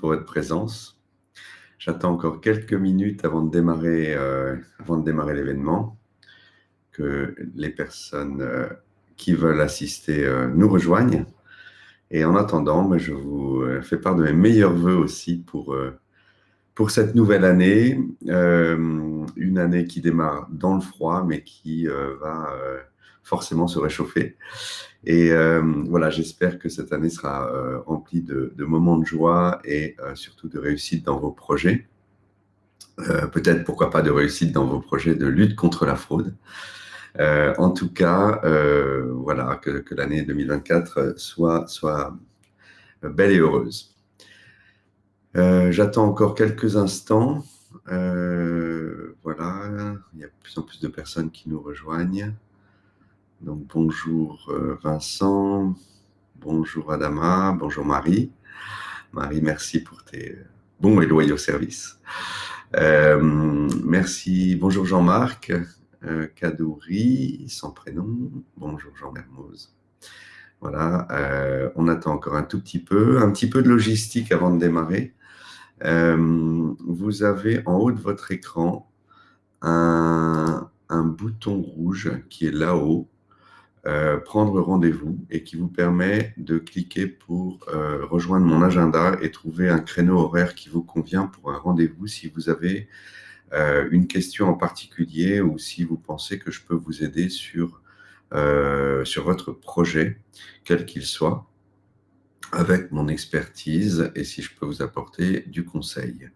pour votre présence. J'attends encore quelques minutes avant de démarrer l'événement, que les personnes qui veulent assister nous rejoignent. Et en attendant, je vous fais part de mes meilleurs vœux aussi pour cette nouvelle année. Une année qui démarre dans le froid, mais qui va forcément se réchauffer. Et voilà, j'espère que cette année sera remplie de moments de joie et surtout de réussite dans vos projets. Peut-être, pourquoi pas, de réussite dans vos projets de lutte contre la fraude. En tout cas, voilà, que l'année 2024 soit belle et heureuse. J'attends encore quelques instants. Voilà, il y a de plus en plus de personnes qui nous rejoignent. Donc, bonjour Vincent, bonjour Adama, bonjour Marie. Marie, merci pour tes bons et loyaux services. Merci, bonjour Jean-Marc, Kadouri, sans prénom, bonjour Jean Mermoz. Voilà, on attend encore un petit peu de logistique avant de démarrer. Vous avez en haut de votre écran un bouton rouge qui est là-haut, prendre rendez-vous, et qui vous permet de cliquer pour rejoindre mon agenda et trouver un créneau horaire qui vous convient pour un rendez-vous si vous avez une question en particulier ou si vous pensez que je peux vous aider sur votre projet, quel qu'il soit, avec mon expertise et si je peux vous apporter du conseil.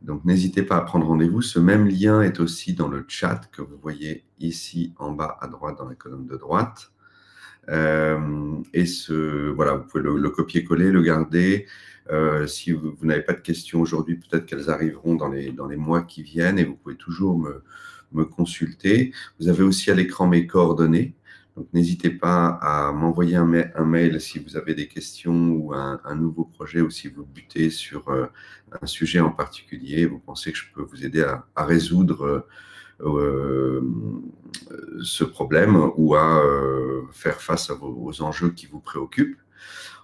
Donc, n'hésitez pas à prendre rendez-vous. Ce même lien est aussi dans le chat que vous voyez ici en bas à droite dans la colonne de droite. Et voilà, vous pouvez le copier-coller, le garder. Si vous n'avez pas de questions aujourd'hui, peut-être qu'elles arriveront dans les mois qui viennent et vous pouvez toujours me consulter. Vous avez aussi à l'écran mes coordonnées. Donc, n'hésitez pas à m'envoyer un mail si vous avez des questions ou un nouveau projet, ou si vous butez sur un sujet en particulier, vous pensez que je peux vous aider à résoudre ce problème ou à faire face aux enjeux qui vous préoccupent.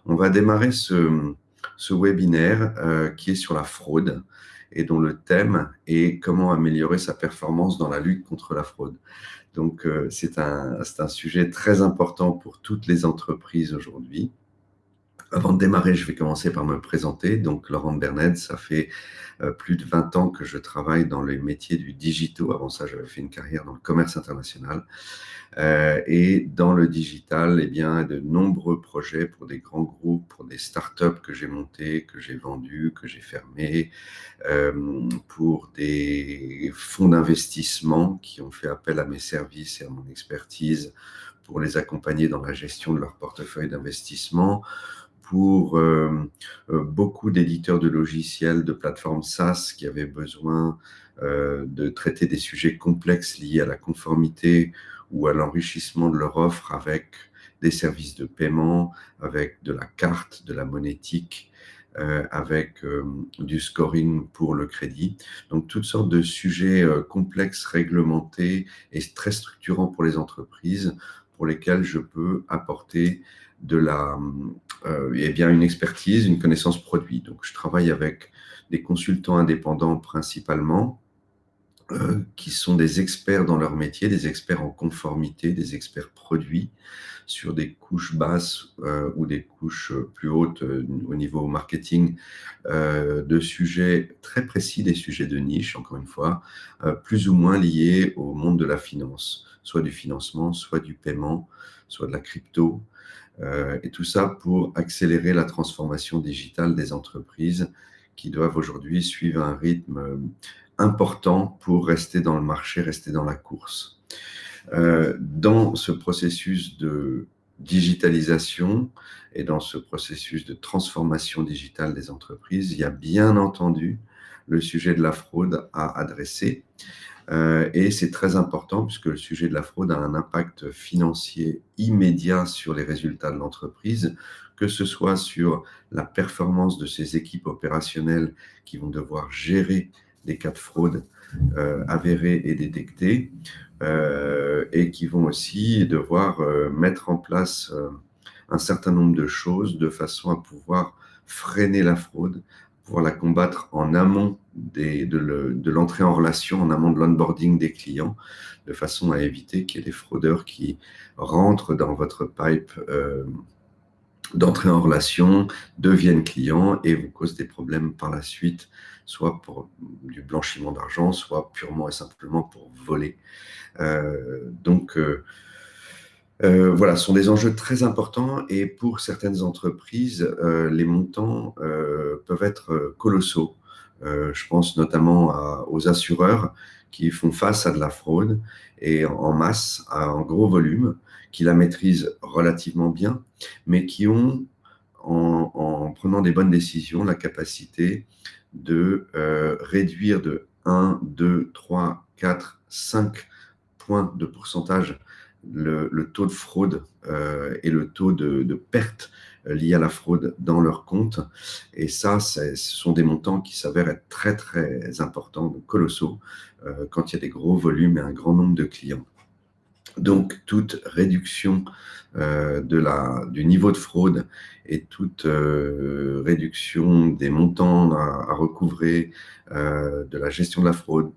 On va démarrer ce webinaire qui est sur la fraude et dont le thème est comment améliorer sa performance dans la lutte contre la fraude. Donc, c'est un sujet très important pour toutes les entreprises aujourd'hui. Avant de démarrer, je vais commencer par me présenter. Donc, Laurent Berned, ça fait plus de 20 ans que je travaille dans les métiers du digital. Avant ça, j'avais fait une carrière dans le commerce international. Et dans le digital, eh bien, de nombreux projets pour des grands groupes, pour des startups que j'ai montées, que j'ai vendues, que j'ai fermées, pour des fonds d'investissement qui ont fait appel à mes services et à mon expertise pour les accompagner dans la gestion de leur portefeuille d'investissement, pour beaucoup d'éditeurs de logiciels, de plateformes SaaS qui avaient besoin de traiter des sujets complexes liés à la conformité ou à l'enrichissement de leur offre avec des services de paiement, avec de la carte, de la monétique, avec du scoring pour le crédit. Donc, toutes sortes de sujets complexes, réglementés et très structurants pour les entreprises, pour lesquels je peux apporter eh bien, une expertise, une connaissance produit. Donc, je travaille avec des consultants indépendants principalement, qui sont des experts dans leur métier, des experts en conformité, des experts produits sur des couches basses ou des couches plus hautes au niveau marketing, de sujets très précis, des sujets de niche, encore une fois, plus ou moins liés au monde de la finance, soit du financement, soit du paiement, soit de la crypto, et tout ça pour accélérer la transformation digitale des entreprises qui doivent aujourd'hui suivre un rythme important pour rester dans le marché, rester dans la course. Dans ce processus de digitalisation et dans ce processus de transformation digitale des entreprises, il y a bien entendu le sujet de la fraude à adresser. Et c'est très important puisque le sujet de la fraude a un impact financier immédiat sur les résultats de l'entreprise, que ce soit sur la performance de ses équipes opérationnelles qui vont devoir gérer des cas de fraude avérés et détectés, et qui vont aussi devoir mettre en place un certain nombre de choses de façon à pouvoir freiner la fraude, pouvoir la combattre en amont de l'entrée en relation, en amont de l'onboarding des clients, de façon à éviter qu'il y ait des fraudeurs qui rentrent dans votre pipe d'entrer en relation, deviennent clients et vous causent des problèmes par la suite, soit pour du blanchiment d'argent, soit purement et simplement pour voler. Voilà, ce sont des enjeux très importants et pour certaines entreprises, les montants peuvent être colossaux. Je pense notamment aux assureurs qui font face à de la fraude et en masse, en gros volume, qui la maîtrisent relativement bien, mais qui ont, en prenant des bonnes décisions, la capacité de réduire de 1, 2, 3, 4, 5 points de pourcentage le taux de fraude et le taux de perte liés à la fraude dans leur compte. Et ça, ce sont des montants qui s'avèrent être très, très importants, donc colossaux, quand il y a des gros volumes et un grand nombre de clients. Donc, toute réduction du niveau de fraude et toute réduction des montants à recouvrer, de la gestion de la fraude,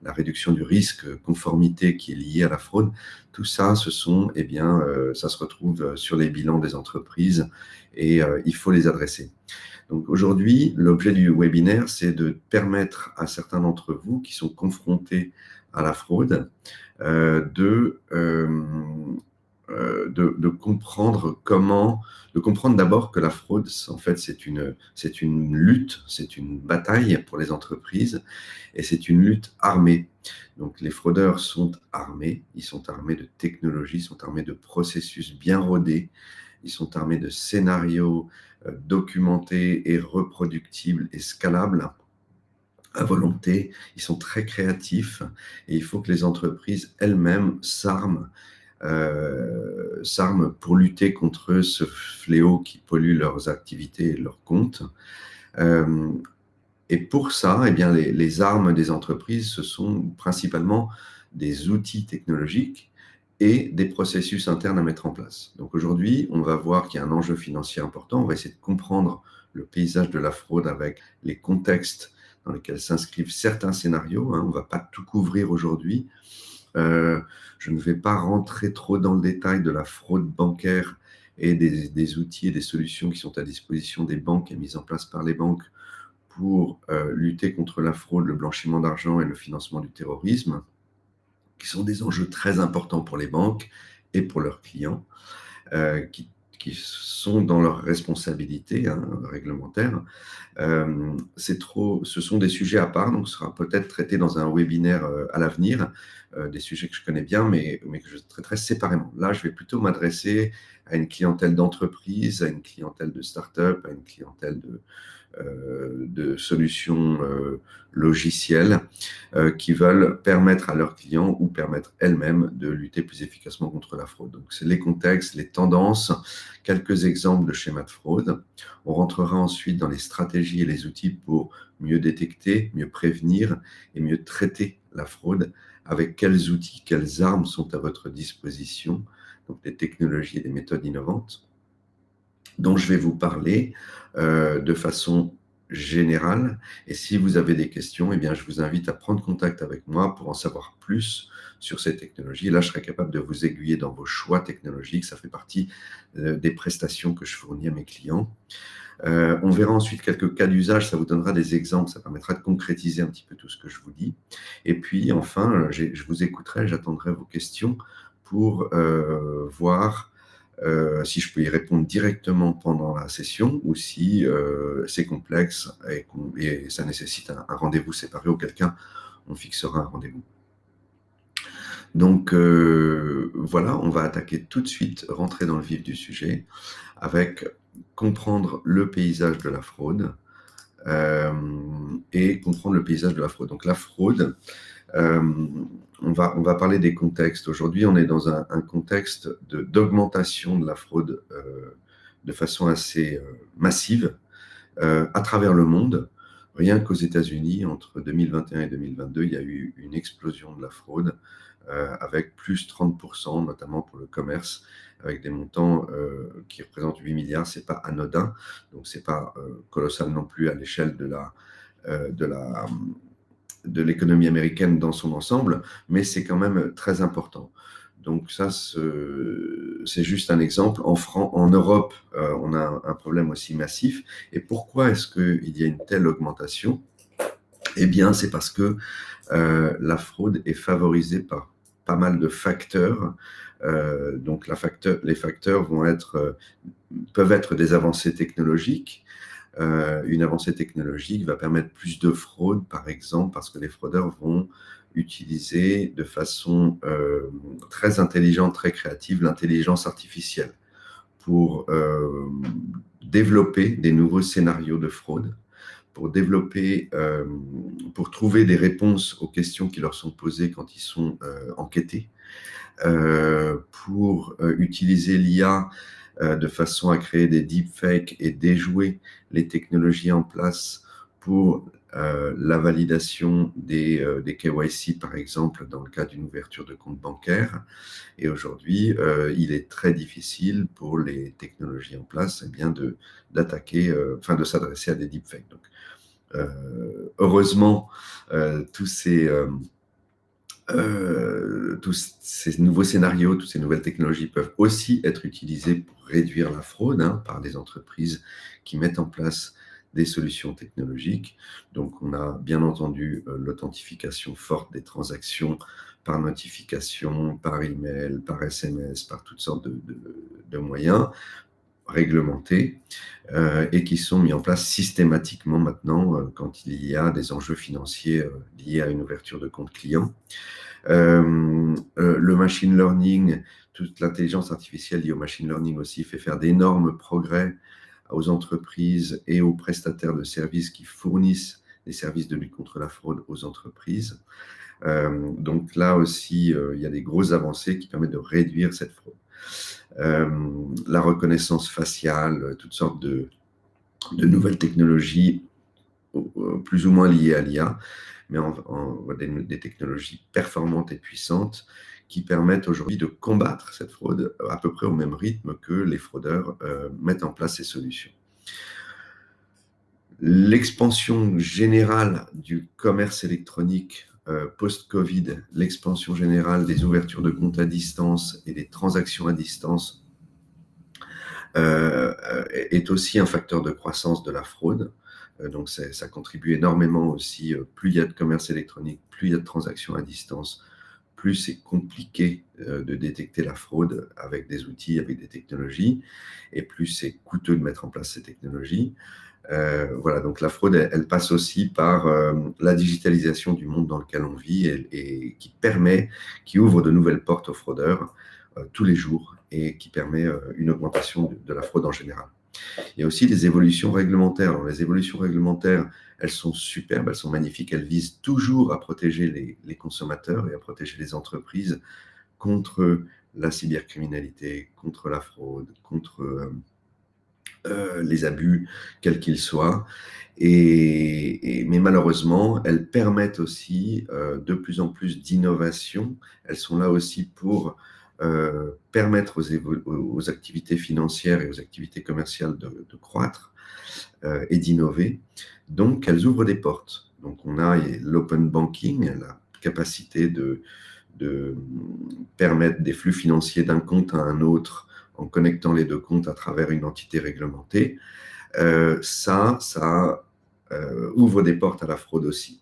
la réduction du risque conformité qui est lié à la fraude, tout ça, ça se retrouve sur les bilans des entreprises et il faut les adresser. Donc aujourd'hui, l'objet du webinaire, c'est de permettre à certains d'entre vous qui sont confrontés à la fraude de comprendre de comprendre d'abord que la fraude, en fait, c'est une lutte, c'est une bataille pour les entreprises et c'est une lutte armée. Donc les fraudeurs sont armés, ils sont armés de technologies, ils sont armés de processus bien rodés, ils sont armés de scénarios documentés et reproductibles et scalables à volonté, ils sont très créatifs et il faut que les entreprises elles-mêmes s'arment pour lutter contre ce fléau qui pollue leurs activités et leurs comptes. Et pour ça, eh bien, les armes des entreprises, ce sont principalement des outils technologiques et des processus internes à mettre en place. Donc aujourd'hui, on va voir qu'il y a un enjeu financier important. On va essayer de comprendre le paysage de la fraude avec les contextes dans lesquels s'inscrivent certains scénarios. On ne va pas tout couvrir aujourd'hui. Je ne vais pas rentrer trop dans le détail de la fraude bancaire et des outils et des solutions qui sont à disposition des banques et mises en place par les banques pour lutter contre la fraude, le blanchiment d'argent et le financement du terrorisme, qui sont des enjeux très importants pour les banques et pour leurs clients, qui sont dans leur responsabilité réglementaire. Ce sont des sujets à part, donc ce sera peut-être traité dans un webinaire à l'avenir, des sujets que je connais bien, mais que je traiterai séparément. Là, je vais plutôt m'adresser à une clientèle d'entreprise, à une clientèle de start-up, à une clientèle de solutions logicielles qui veulent permettre à leurs clients ou permettre elles-mêmes de lutter plus efficacement contre la fraude. Donc, c'est les contextes, les tendances, quelques exemples de schémas de fraude. On rentrera ensuite dans les stratégies et les outils pour mieux détecter, mieux prévenir et mieux traiter la fraude. Avec quels outils, quelles armes sont à votre disposition, donc des technologies et des méthodes innovantes dont je vais vous parler de façon générale. Et si vous avez des questions, eh bien, je vous invite à prendre contact avec moi pour en savoir plus sur ces technologies. Là, je serai capable de vous aiguiller dans vos choix technologiques. Ça fait partie des prestations que je fournis à mes clients. On verra ensuite quelques cas d'usage. Ça vous donnera des exemples. Ça permettra de concrétiser un petit peu tout ce que je vous dis. Et puis, enfin, je vous écouterai, j'attendrai vos questions pour voir si je peux y répondre directement pendant la session ou si c'est complexe et ça nécessite un rendez-vous séparé, auquel cas on fixera un rendez-vous. Donc voilà, on va attaquer tout de suite, rentrer dans le vif du sujet avec comprendre le paysage de la fraude et comprendre le paysage de la fraude. Donc la fraude, on va parler des contextes. Aujourd'hui, on est dans un contexte d'augmentation de la fraude de façon assez massive à travers le monde. Rien qu'aux États-Unis, entre 2021 et 2022, il y a eu une explosion de la fraude avec plus 30%, notamment pour le commerce, avec des montants qui représentent 8 milliards. Ce n'est pas anodin, donc ce n'est pas colossal non plus à l'échelle de l'économie américaine dans son ensemble, mais c'est quand même très important. Donc ça, c'est juste un exemple. En Europe, on a un problème aussi massif. Et pourquoi est-ce qu'il y a une telle augmentation? Eh bien, c'est parce que la fraude est favorisée par pas mal de facteurs. Donc, les facteurs peuvent être des avancées technologiques. Une avancée technologique va permettre plus de fraude, par exemple, parce que les fraudeurs vont utiliser de façon très intelligente, très créative, l'intelligence artificielle pour développer des nouveaux scénarios de fraude, pour trouver des réponses aux questions qui leur sont posées quand ils sont enquêtés, pour utiliser l'IA de façon à créer des deepfakes et déjouer les technologies en place pour la validation des KYC, par exemple, dans le cas d'une ouverture de compte bancaire. Et aujourd'hui, il est très difficile pour les technologies en place d'attaquer, de s'adresser à des deepfakes. Donc, heureusement, tous ces nouveaux scénarios, toutes ces nouvelles technologies peuvent aussi être utilisées pour réduire la fraude par des entreprises qui mettent en place des solutions technologiques. Donc, on a bien entendu l'authentification forte des transactions par notification, par email, par SMS, par toutes sortes de moyens réglementés et qui sont mis en place systématiquement maintenant quand il y a des enjeux financiers liés à une ouverture de compte client. Le machine learning, toute l'intelligence artificielle liée au machine learning aussi fait faire d'énormes progrès aux entreprises et aux prestataires de services qui fournissent des services de lutte contre la fraude aux entreprises. Donc là aussi, il y a des grosses avancées qui permettent de réduire cette fraude. La reconnaissance faciale, toutes sortes de nouvelles technologies plus ou moins liées à l'IA, mais des technologies performantes et puissantes qui permettent aujourd'hui de combattre cette fraude à peu près au même rythme que les fraudeurs mettent en place ces solutions. L'expansion générale du commerce électronique post-Covid, l'expansion générale des ouvertures de comptes à distance et des transactions à distance est aussi un facteur de croissance de la fraude. Donc, ça contribue énormément aussi. Plus il y a de commerce électronique, plus il y a de transactions à distance, plus c'est compliqué de détecter la fraude avec des outils, avec des technologies, et plus c'est coûteux de mettre en place ces technologies. Voilà, donc la fraude, elle passe aussi par la digitalisation du monde dans lequel on vit et qui ouvre de nouvelles portes aux fraudeurs tous les jours et qui permet une augmentation de la fraude en général. Il y a aussi des évolutions réglementaires. Alors, les évolutions réglementaires, elles sont superbes, elles sont magnifiques, elles visent toujours à protéger les consommateurs et à protéger les entreprises contre la cybercriminalité, contre la fraude, contre les abus, quels qu'ils soient. Mais malheureusement, elles permettent aussi de plus en plus d'innovation. Elles sont là aussi pour permettre aux activités financières et aux activités commerciales de croître et d'innover. Donc, elles ouvrent des portes. Donc, on a l'open banking, la capacité de permettre des flux financiers d'un compte à un autre en connectant les deux comptes à travers une entité réglementée. Ça ouvre des portes à la fraude aussi.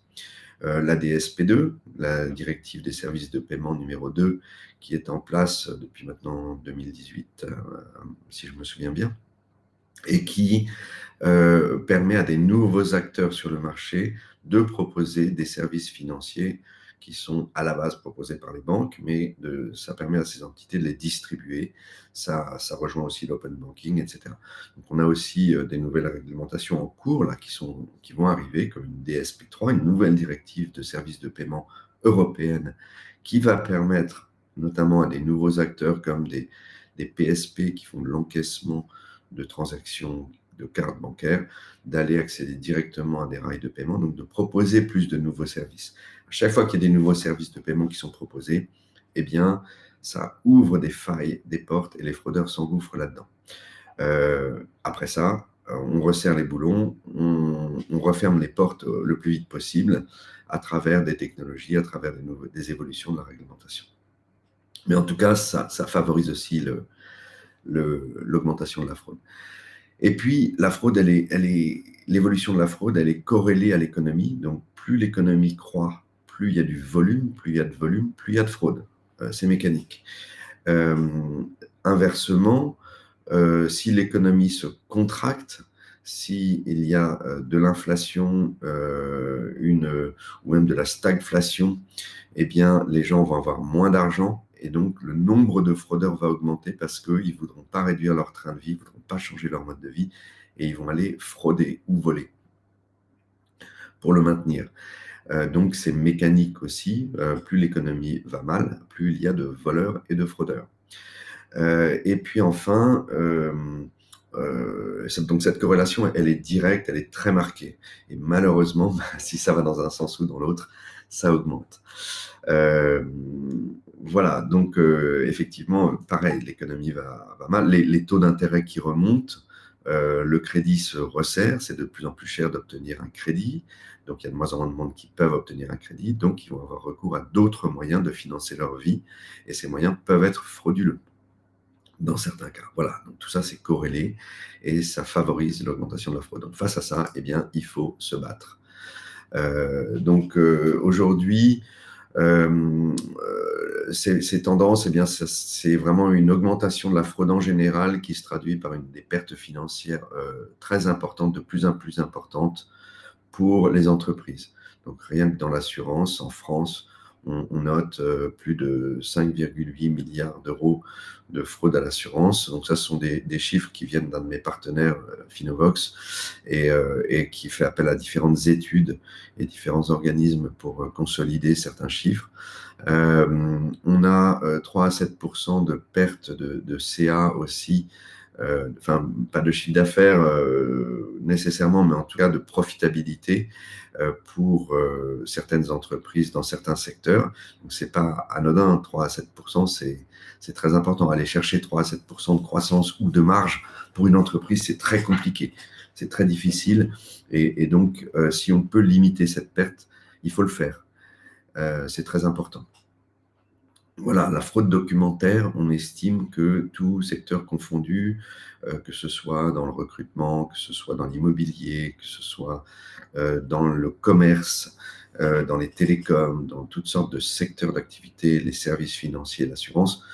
La DSP2, la directive des services de paiement numéro 2, qui est en place depuis maintenant 2018, si je me souviens bien, et qui permet à des nouveaux acteurs sur le marché de proposer des services financiers qui sont à la base proposés par les banques, mais ça permet à ces entités de les distribuer. Ça rejoint aussi l'open banking, etc. Donc, on a aussi des nouvelles réglementations en cours là, qui vont arriver, comme une DSP3, une nouvelle directive de services de paiement européenne, qui va permettre notamment à des nouveaux acteurs comme des PSP qui font de l'encaissement de transactions de cartes bancaires, d'aller accéder directement à des rails de paiement, donc de proposer plus de nouveaux services. À chaque fois qu'il y a des nouveaux services de paiement qui sont proposés, eh bien, ça ouvre des failles, des portes, et les fraudeurs s'engouffrent là-dedans. Après ça, on resserre les boulons, on referme les portes le plus vite possible à travers des technologies, à travers des évolutions de la réglementation. Mais en tout cas, ça favorise aussi l'augmentation de la fraude. Et puis, la fraude, l'évolution de la fraude, elle est corrélée à l'économie. Donc, plus l'économie croît, plus il y a du volume, plus il y a de volume, plus il y a de fraude. C'est mécanique. Inversement, si l'économie se contracte, s'il y a de l'inflation ou même de la stagflation, eh bien, les gens vont avoir moins d'argent et donc le nombre de fraudeurs va augmenter parce qu'ils ne voudront pas réduire leur train de vie, ils ne voudront pas changer leur mode de vie et ils vont aller frauder ou voler pour le maintenir. Donc, c'est mécanique aussi. Plus l'économie va mal, plus il y a de voleurs et de fraudeurs. Et puis enfin, donc cette corrélation, elle est directe, elle est très marquée. Et malheureusement, si ça va dans un sens ou dans l'autre, ça augmente. Voilà, donc effectivement, pareil, l'économie va mal. Les taux d'intérêt qui remontent, le crédit se resserre, c'est de plus en plus cher d'obtenir un crédit. Donc, il y a de moins en moins de monde qui peuvent obtenir un crédit. Donc, ils vont avoir recours à d'autres moyens de financer leur vie. Et ces moyens peuvent être frauduleux dans certains cas. Voilà, donc tout ça, c'est corrélé et ça favorise l'augmentation de la fraude. Donc, face à ça, eh bien, il faut se battre. Aujourd'hui, ces tendances, eh bien, c'est vraiment une augmentation de la fraude en général qui se traduit par des pertes financières très importantes, de plus en plus importantes pour les entreprises. Donc, rien que dans l'assurance, en France, on note plus de 5,8 milliards d'euros de fraude à l'assurance. Donc ça, ce sont des chiffres qui viennent d'un de mes partenaires, Finovox, et qui fait appel à différentes études et différents organismes pour consolider certains chiffres. On a 3 à 7% de perte de CA aussi, enfin, pas de chiffre d'affaires nécessairement, mais en tout cas de profitabilité pour certaines entreprises dans certains secteurs. Donc, ce n'est pas anodin, 3 à 7%, c'est très important. Aller chercher 3 à 7% de croissance ou de marge pour une entreprise, c'est très compliqué, c'est très difficile. Et donc, si on peut limiter cette perte, il faut le faire. C'est très important. Voilà, la fraude documentaire, on estime que tout secteur confondu, que ce soit dans le recrutement, que ce soit dans l'immobilier, que ce soit dans le commerce, dans les télécoms, dans toutes sortes de secteurs d'activité, les services financiers, l'assurance,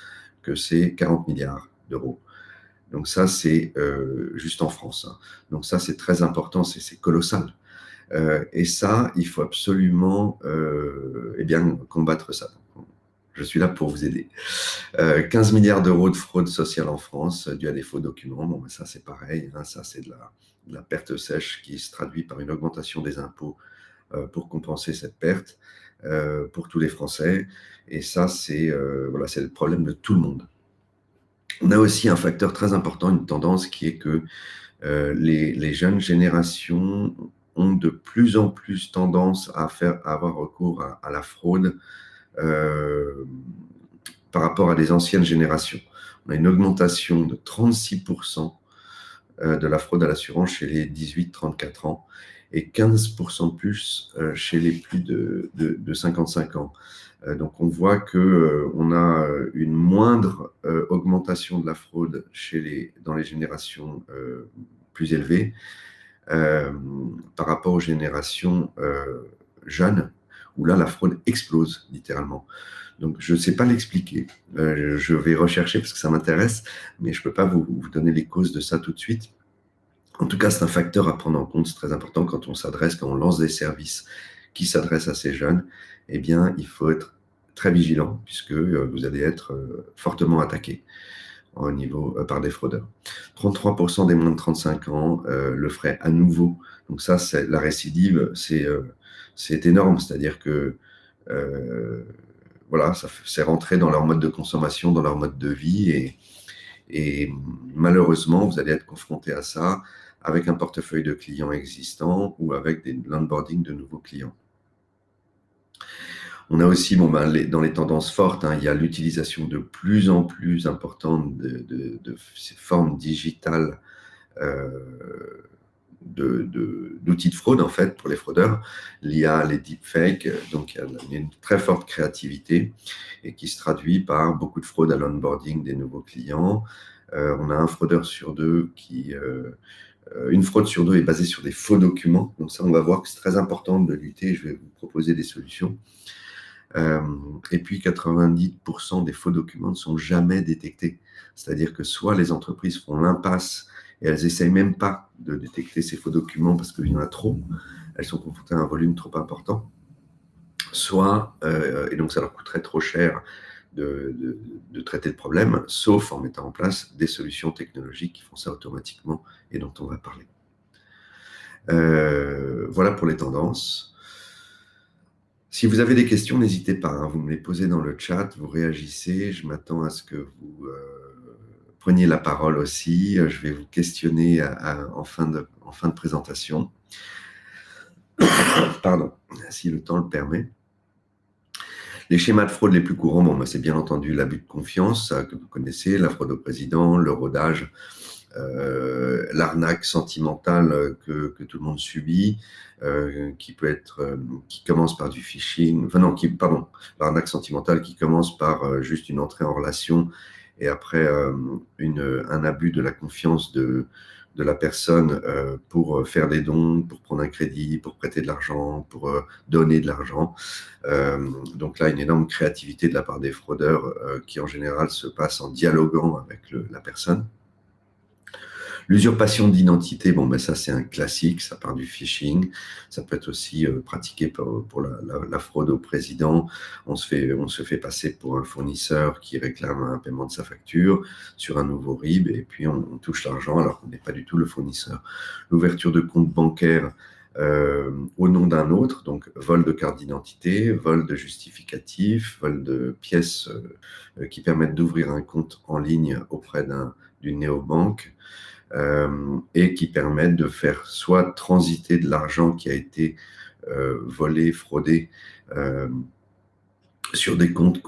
que c'est 40 milliards d'euros. Donc ça, c'est juste en France. Hein. Donc ça, c'est très important, c'est colossal. Et ça, il faut absolument bien, combattre ça. Je suis là pour vous aider. 15 milliards d'euros de fraude sociale en France due à des faux documents. Bon, ben ça, c'est pareil. Hein, ça, c'est de la perte sèche qui se traduit par une augmentation des impôts pour compenser cette perte pour tous les Français. Et ça, c'est le problème de tout le monde. On a aussi un facteur très important, une tendance qui est que les jeunes générations ont de plus en plus tendance à avoir recours à la fraude par rapport à des anciennes générations. On a une augmentation de 36% de la fraude à l'assurance chez les 18-34 ans et 15% de plus chez les plus de 55 ans. Donc on voit qu'on a une moindre augmentation de la fraude dans les générations plus élevées par rapport aux générations jeunes, où là, la fraude explose, littéralement. Donc, je ne sais pas l'expliquer. Je vais rechercher parce que ça m'intéresse, mais je ne peux pas vous donner les causes de ça tout de suite. En tout cas, c'est un facteur à prendre en compte. C'est très important quand on lance des services qui s'adressent à ces jeunes. Eh bien, il faut être très vigilant puisque vous allez être fortement attaqué par des fraudeurs. 33% des moins de 35 ans le feraient à nouveau. Donc ça, la récidive, c'est énorme. C'est-à-dire que c'est rentré dans leur mode de consommation, dans leur mode de vie. Et malheureusement, vous allez être confronté à ça avec un portefeuille de clients existants ou avec l'onboarding de nouveaux clients. On a aussi, dans les tendances fortes, il y a l'utilisation de plus en plus importante de ces formes digitales euh, d'outils de fraude, en fait, pour les fraudeurs. L'IA, les deepfakes, donc il y a une très forte créativité et qui se traduit par beaucoup de fraude à l'onboarding des nouveaux clients. On a un fraudeur sur deux une fraude sur deux est basée sur des faux documents. Donc ça, on va voir que c'est très important de lutter. Je vais vous proposer des solutions. Et puis 90% des faux documents ne sont jamais détectés. C'est-à-dire que soit les entreprises font l'impasse et elles n'essayent même pas de détecter ces faux documents parce qu'il y en a trop, elles sont confrontées à un volume trop important, soit, et donc ça leur coûterait trop cher de traiter le problème, sauf en mettant en place des solutions technologiques qui font ça automatiquement et dont on va parler. Voilà pour les tendances. Si vous avez des questions, n'hésitez pas, vous me les posez dans le chat, vous réagissez, je m'attends à ce que vous preniez la parole aussi, je vais vous questionner en fin de présentation. Pardon, si le temps le permet. Les schémas de fraude les plus courants, c'est bien entendu l'abus de confiance, ça, que vous connaissez, la fraude au président, le rodage, l'arnaque sentimentale que tout le monde subit, qui commence par du phishing, l'arnaque sentimentale qui commence par juste une entrée en relation et après un abus de la confiance de la personne pour faire des dons, pour prendre un crédit, pour prêter de l'argent, pour donner de l'argent. Donc là, une énorme créativité de la part des fraudeurs qui en général se passe en dialoguant avec la personne. L'usurpation d'identité, ça c'est un classique, ça part du phishing, ça peut être aussi pratiqué pour la fraude au président. On se fait passer pour un fournisseur qui réclame un paiement de sa facture sur un nouveau RIB et puis on touche l'argent alors qu'on n'est pas du tout le fournisseur. L'ouverture de compte bancaire au nom d'un autre, donc vol de carte d'identité, vol de justificatif, vol de pièces qui permettent d'ouvrir un compte en ligne auprès d'une néobanque. Et qui permettent de faire soit transiter de l'argent qui a été volé, fraudé sur des comptes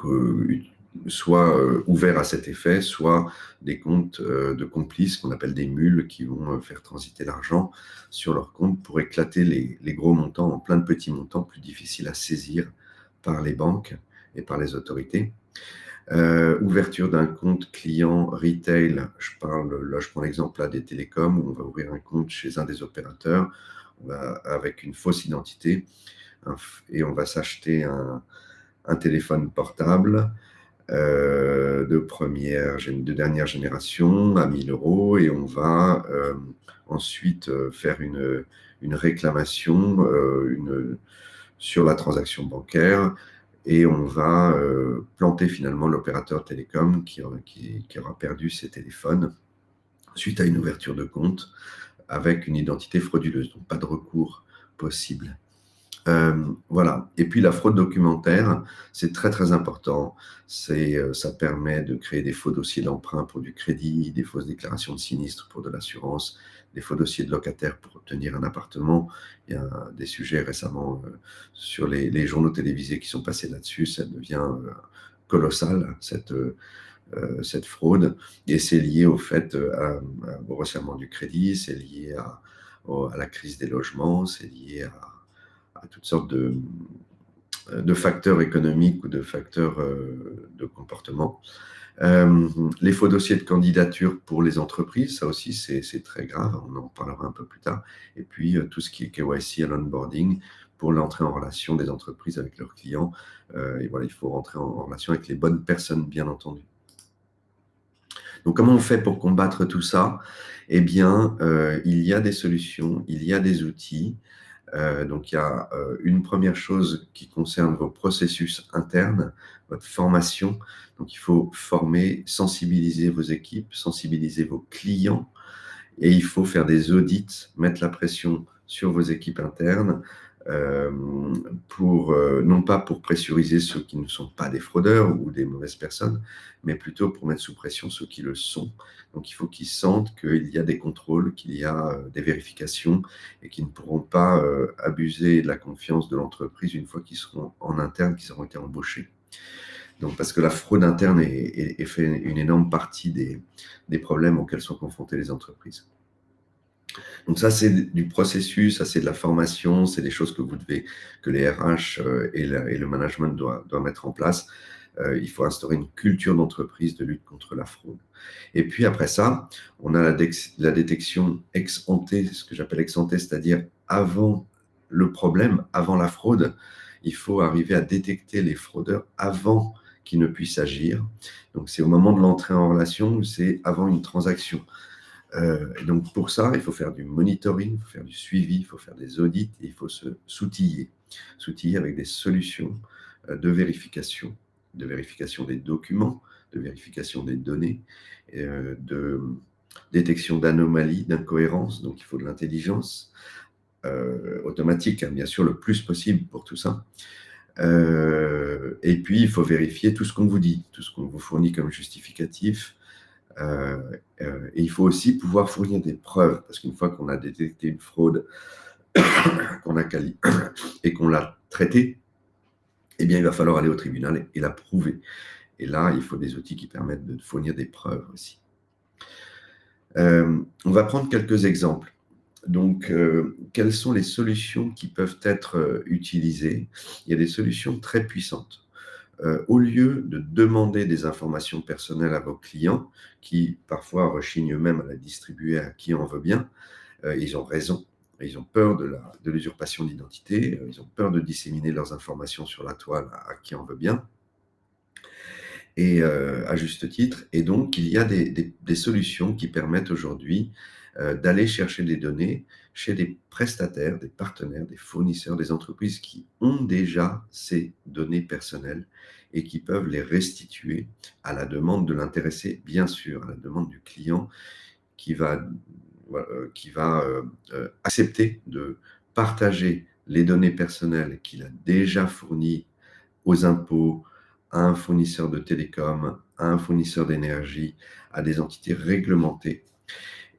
soit ouverts à cet effet, soit des comptes de complices qu'on appelle des mules qui vont faire transiter l'argent sur leur compte pour éclater les gros montants en plein de petits montants plus difficiles à saisir par les banques et par les autorités. Ouverture d'un compte client retail, je prends l'exemple là des télécoms où on va ouvrir un compte chez un des opérateurs avec une fausse identité et on va s'acheter un téléphone portable de dernière génération à 1 000 € et on va ensuite faire une réclamation sur la transaction bancaire. Et on va planter finalement l'opérateur télécom qui aura perdu ses téléphones suite à une ouverture de compte avec une identité frauduleuse. Donc, pas de recours possible. Voilà. Et puis, la fraude documentaire, c'est très, très important. Ça permet de créer des faux dossiers d'emprunt pour du crédit, des fausses déclarations de sinistre pour de l'assurance, des faux dossiers de locataires pour obtenir un appartement. Il y a des sujets récemment sur les journaux télévisés qui sont passés là-dessus. Ça devient colossal, cette fraude. Et c'est lié au fait au resserrement du crédit, c'est lié à la crise des logements, c'est lié à toutes sortes de facteurs économiques ou de facteurs de comportement. Les faux dossiers de candidature pour les entreprises, ça aussi c'est très grave, on en parlera un peu plus tard. Et puis tout ce qui est KYC à l'onboarding pour l'entrée en relation des entreprises avec leurs clients. Et voilà, il faut rentrer en relation avec les bonnes personnes, bien entendu. Donc comment on fait pour combattre tout ça? Eh bien, il y a des solutions, il y a des outils. Donc, il y a une première chose qui concerne vos processus internes, votre formation. Donc, il faut former, sensibiliser vos équipes, sensibiliser vos clients et il faut faire des audits, mettre la pression sur vos équipes internes euh, non pas pour pressuriser ceux qui ne sont pas des fraudeurs ou des mauvaises personnes, mais plutôt pour mettre sous pression ceux qui le sont. Donc il faut qu'ils sentent qu'il y a des contrôles, qu'il y a des vérifications et qu'ils ne pourront pas abuser de la confiance de l'entreprise une fois qu'ils seront en interne, qu'ils auront été embauchés. Donc, parce que la fraude interne fait une énorme partie des problèmes auxquels sont confrontées les entreprises. Donc ça, c'est du processus, ça c'est de la formation, c'est des choses que les RH et le management doivent mettre en place. Il faut instaurer une culture d'entreprise de lutte contre la fraude. Et puis après ça, on a la détection ex ante, ce que j'appelle ex ante, c'est-à-dire avant le problème, avant la fraude. Il faut arriver à détecter les fraudeurs avant qu'ils ne puissent agir. Donc c'est au moment de l'entrée en relation, c'est avant une transaction. Et donc pour ça, il faut faire du monitoring, il faut faire du suivi, il faut faire des audits et il faut s'outiller avec des solutions de vérification des documents, de vérification des données, de détection d'anomalies, d'incohérences. Donc il faut de l'intelligence automatique, hein, bien sûr, le plus possible pour tout ça. Et puis il faut vérifier tout ce qu'on vous dit, tout ce qu'on vous fournit comme justificatif. Et il faut aussi pouvoir fournir des preuves, parce qu'une fois qu'on a détecté une fraude qu'on a et qu'on l'a traitée, eh bien, il va falloir aller au tribunal et la prouver. Et là, il faut des outils qui permettent de fournir des preuves aussi. On va prendre quelques exemples. Donc, quelles sont les solutions qui peuvent être utilisées? Il y a des solutions très puissantes. Au lieu de demander des informations personnelles à vos clients, qui parfois rechignent eux-mêmes à la distribuer à qui en veut bien, ils ont raison. Ils ont peur de l'usurpation d'identité, ils ont peur de disséminer leurs informations sur la toile à qui en veut bien, et à juste titre. Et donc, il y a des solutions qui permettent aujourd'hui d'aller chercher des données chez des prestataires, des partenaires, des fournisseurs, des entreprises qui ont déjà ces données personnelles et qui peuvent les restituer à la demande de l'intéressé, bien sûr, à la demande du client qui va accepter de partager les données personnelles qu'il a déjà fournies aux impôts, à un fournisseur de télécom, à un fournisseur d'énergie, à des entités réglementées.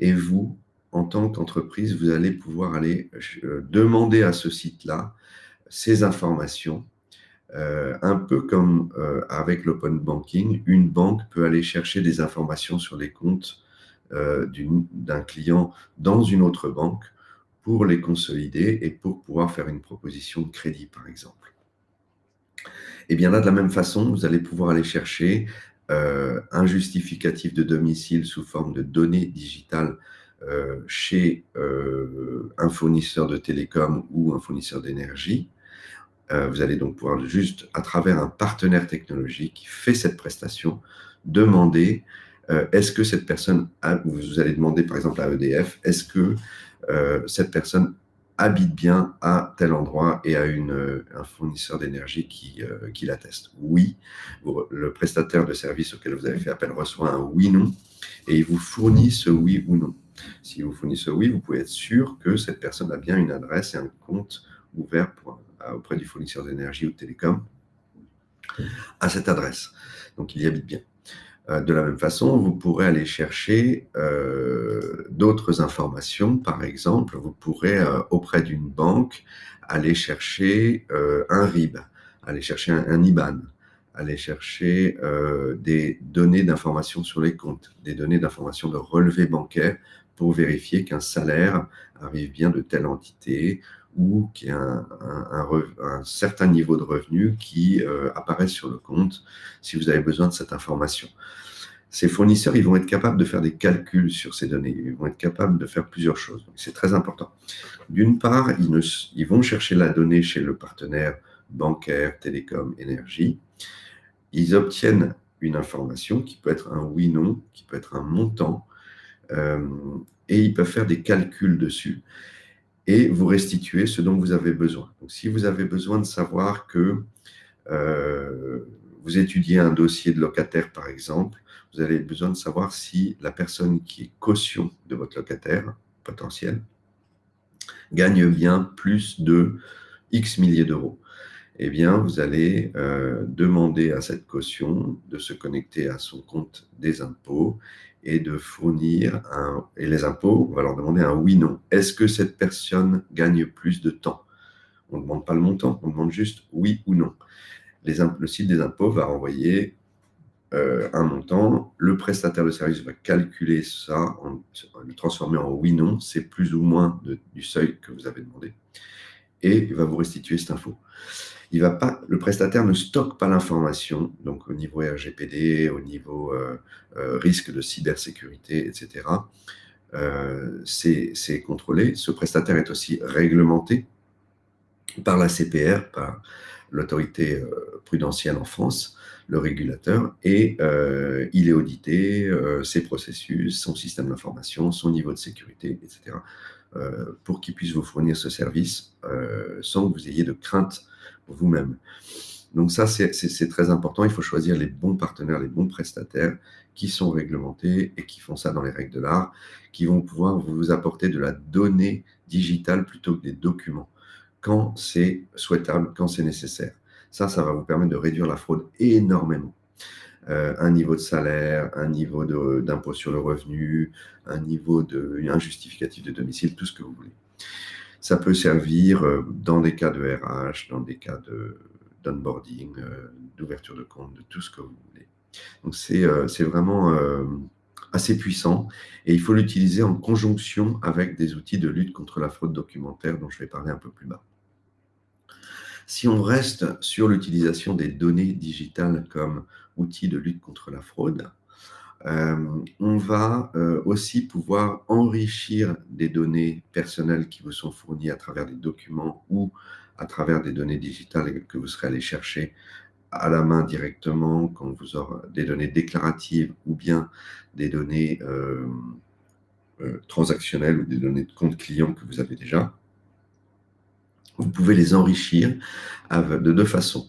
Et vous, en tant qu'entreprise, vous allez pouvoir aller demander à ce site-là ces informations, un peu comme avec l'open banking. Une banque peut aller chercher des informations sur les comptes d'un client dans une autre banque pour les consolider et pour pouvoir faire une proposition de crédit, par exemple. Et bien là, de la même façon, vous allez pouvoir aller chercher un justificatif de domicile sous forme de données digitales chez un fournisseur de télécom ou un fournisseur d'énergie. Vous allez donc pouvoir juste, à travers un partenaire technologique qui fait cette prestation, demander est-ce que cette personne, vous allez demander par exemple à EDF, est-ce que cette personne habite bien à tel endroit et à un fournisseur d'énergie qui l'atteste. Oui, le prestataire de service auquel vous avez fait appel reçoit un oui/non et il vous fournit ce oui ou non. Si vous fournissez ce oui, vous pouvez être sûr que cette personne a bien une adresse et un compte ouvert auprès du fournisseur d'énergie ou de télécom à cette adresse. Donc, il y habite bien. De la même façon, vous pourrez aller chercher d'autres informations. Par exemple, vous pourrez, auprès d'une banque, aller chercher un RIB, aller chercher un IBAN, aller chercher des données d'information sur les comptes, des données d'information de relevé bancaire pour vérifier qu'un salaire arrive bien de telle entité ou qu'il y a un certain niveau de revenu qui apparaît sur le compte si vous avez besoin de cette information. Ces fournisseurs, ils vont être capables de faire des calculs sur ces données. Ils vont être capables de faire plusieurs choses. C'est très important. D'une part, ils vont chercher la donnée chez le partenaire bancaire, télécom, énergie. Ils obtiennent une information qui peut être un oui/non, qui peut être un montant, et ils peuvent faire des calculs dessus et vous restituer ce dont vous avez besoin. Donc, si vous avez besoin de savoir que vous étudiez un dossier de locataire, par exemple, vous avez besoin de savoir si la personne qui est caution de votre locataire potentiel gagne bien plus de X milliers d'euros. Eh bien, vous allez demander à cette caution de se connecter à son compte des impôts et de fournir et les impôts, on va leur demander un oui-non. Est-ce que cette personne gagne plus de temps? On ne demande pas le montant, on demande juste oui ou non. Le site des impôts va renvoyer un montant. Le prestataire de service va calculer ça, le transformer en oui-non, c'est plus ou moins du seuil que vous avez demandé, et il va vous restituer cette info. Le prestataire ne stocke pas l'information, donc au niveau RGPD, au niveau risque de cybersécurité, etc. C'est contrôlé. Ce prestataire est aussi réglementé par la CPR, par l'autorité prudentielle en France, le régulateur, et il est audité, ses processus, son système d'information, son niveau de sécurité, etc., pour qu'il puisse vous fournir ce service sans que vous ayez de crainte vous-même. Donc ça, c'est très important. Il faut choisir les bons partenaires, les bons prestataires qui sont réglementés et qui font ça dans les règles de l'art, qui vont pouvoir vous apporter de la donnée digitale plutôt que des documents, quand c'est souhaitable, quand c'est nécessaire. Ça va vous permettre de réduire la fraude énormément. Un niveau de salaire, un niveau d'impôt sur le revenu, un justificatif de domicile, tout ce que vous voulez. Ça peut servir dans des cas de RH, dans des cas d'onboarding, d'ouverture de compte, de tout ce que vous voulez. Donc c'est vraiment assez puissant et il faut l'utiliser en conjonction avec des outils de lutte contre la fraude documentaire dont je vais parler un peu plus bas. Si on reste sur l'utilisation des données digitales comme outil de lutte contre la fraude, on va aussi pouvoir enrichir des données personnelles qui vous sont fournies à travers des documents ou à travers des données digitales que vous serez allé chercher à la main directement quand vous aurez des données déclaratives ou bien des données transactionnelles ou des données de compte client que vous avez déjà. Vous pouvez les enrichir de deux façons.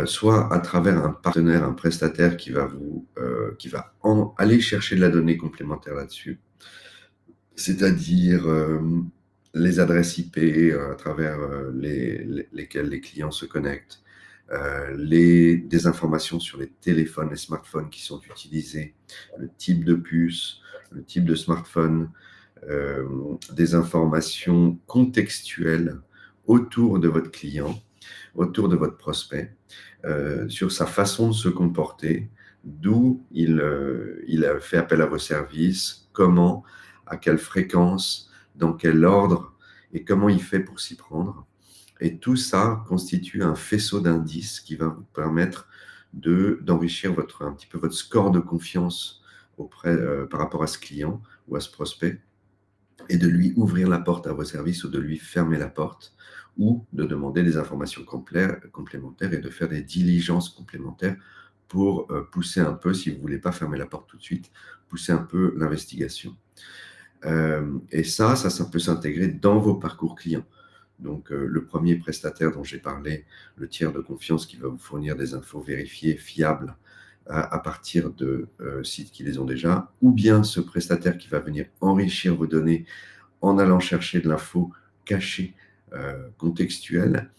Soit à travers un partenaire, un prestataire qui va aller chercher de la donnée complémentaire là-dessus, c'est-à-dire les adresses IP à travers lesquelles les clients se connectent, des informations sur les téléphones, les smartphones qui sont utilisés, le type de puce, le type de smartphone, des informations contextuelles autour de votre client, autour de votre prospect, sur sa façon de se comporter, d'où il a fait appel à vos services, comment, à quelle fréquence, dans quel ordre et comment il fait pour s'y prendre. Et tout ça constitue un faisceau d'indices qui va vous permettre d'enrichir un petit peu votre score de confiance par rapport à ce client ou à ce prospect, et de lui ouvrir la porte à vos services ou de lui fermer la porte, ou de demander des informations complémentaires et de faire des diligences complémentaires pour pousser un peu, si vous ne voulez pas fermer la porte tout de suite, pousser un peu l'investigation. Et ça peut s'intégrer dans vos parcours clients. Donc, le premier prestataire dont j'ai parlé, le tiers de confiance qui va vous fournir des infos vérifiées, fiables, à partir de sites qui les ont déjà, ou bien ce prestataire qui va venir enrichir vos données en allant chercher de l'info cachée, contextuelle,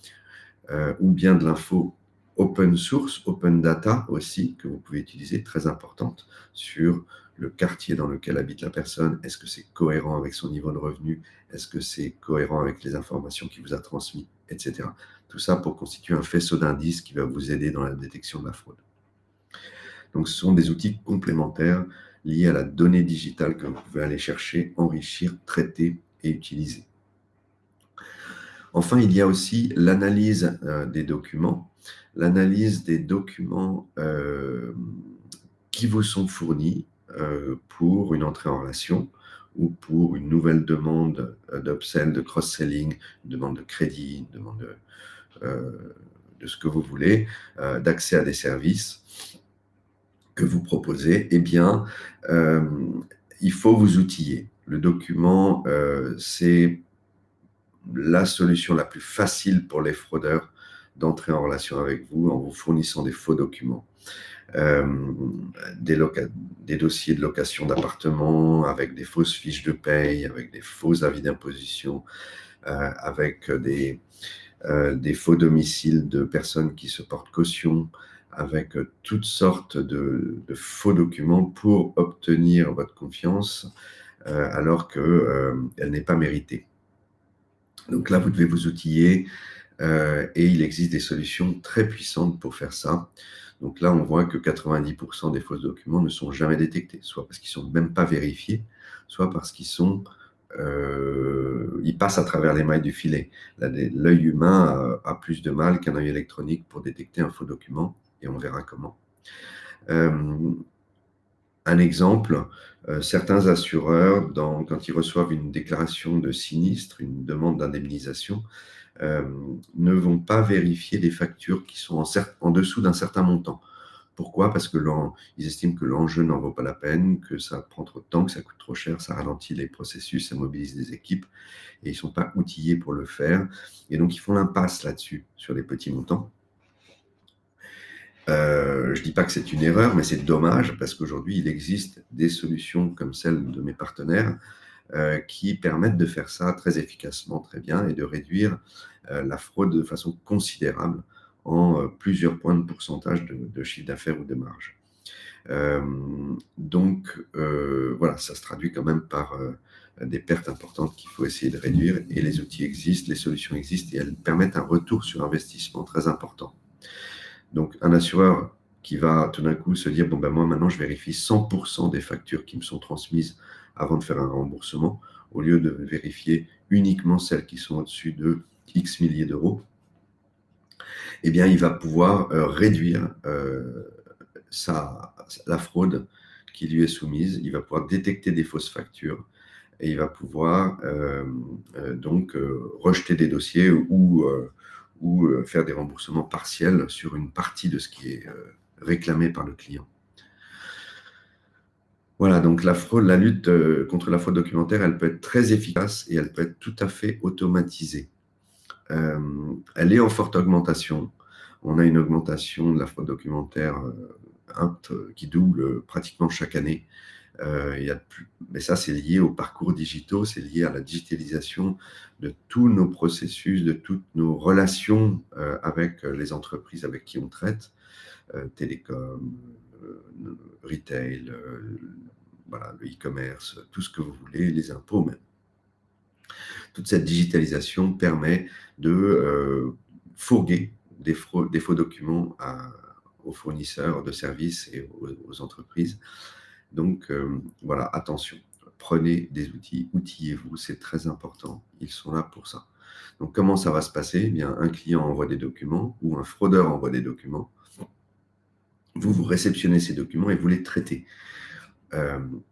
ou bien de l'info open source, open data aussi, que vous pouvez utiliser, très importante, sur le quartier dans lequel habite la personne. Est-ce que c'est cohérent avec son niveau de revenu? Est-ce que c'est cohérent avec les informations qu'il vous a transmises, etc. Tout ça pour constituer un faisceau d'indices qui va vous aider dans la détection de la fraude. Donc, ce sont des outils complémentaires liés à la donnée digitale que vous pouvez aller chercher, enrichir, traiter et utiliser. Enfin, il y a aussi l'analyse des documents. L'analyse des documents qui vous sont fournis pour une entrée en relation ou pour une nouvelle demande d'upsell, de cross-selling, une demande de crédit, une demande de ce que vous voulez, d'accès à des services que vous proposez, eh bien, il faut vous outiller. Le document, c'est la solution la plus facile pour les fraudeurs d'entrer en relation avec vous en vous fournissant des faux documents. Des dossiers de location d'appartements avec des fausses fiches de paye, avec des faux avis d'imposition, avec des faux domiciles de personnes qui se portent caution, avec toutes sortes de faux documents pour obtenir votre confiance, alors qu'elle n'est pas méritée. Donc là, vous devez vous outiller, et il existe des solutions très puissantes pour faire ça. Donc là, on voit que 90% des faux documents ne sont jamais détectés, soit parce qu'ils ne sont même pas vérifiés, soit parce ils passent à travers les mailles du filet. L'œil humain a plus de mal qu'un œil électronique pour détecter un faux document, et on verra comment. Un exemple, certains assureurs, quand ils reçoivent une déclaration de sinistre, une demande d'indemnisation, ne vont pas vérifier les factures qui sont en dessous d'un certain montant. Pourquoi? Parce qu'ils estiment que l'enjeu n'en vaut pas la peine, que ça prend trop de temps, que ça coûte trop cher, ça ralentit les processus, ça mobilise des équipes, et ils ne sont pas outillés pour le faire. Et donc, ils font l'impasse là-dessus, sur les petits montants. Je ne dis pas que c'est une erreur, mais c'est dommage, parce qu'aujourd'hui, il existe des solutions comme celle de mes partenaires qui permettent de faire ça très efficacement, très bien, et de réduire la fraude de façon considérable en plusieurs points de pourcentage de chiffre d'affaires ou de marge. Donc, voilà, ça se traduit quand même par des pertes importantes qu'il faut essayer de réduire, et les outils existent, les solutions existent, et elles permettent un retour sur investissement très important. Donc, un assureur qui va tout d'un coup se dire, bon, ben moi, maintenant, je vérifie 100% des factures qui me sont transmises avant de faire un remboursement, au lieu de vérifier uniquement celles qui sont au-dessus de X milliers d'euros, eh bien, il va pouvoir réduire la fraude qui lui est soumise. Il va pouvoir détecter des fausses factures, et il va pouvoir donc rejeter des dossiers ou faire des remboursements partiels sur une partie de ce qui est réclamé par le client. Voilà, donc la lutte contre la fraude documentaire, elle peut être très efficace et elle peut être tout à fait automatisée. Elle est en forte augmentation. On a une augmentation de la fraude documentaire qui double pratiquement chaque année. Mais ça, c'est lié aux parcours digitaux, c'est lié à la digitalisation de tous nos processus, de toutes nos relations avec les entreprises avec qui on traite, télécom, retail, voilà, le e-commerce, tout ce que vous voulez, les impôts même. Toute cette digitalisation permet de fourguer des faux documents aux fournisseurs de services et aux entreprises. Donc, voilà, attention, prenez des outils, outillez-vous, c'est très important, ils sont là pour ça. Donc, comment ça va se passer? Eh bien, un client envoie des documents ou un fraudeur envoie des documents. Vous réceptionnez ces documents et vous les traitez.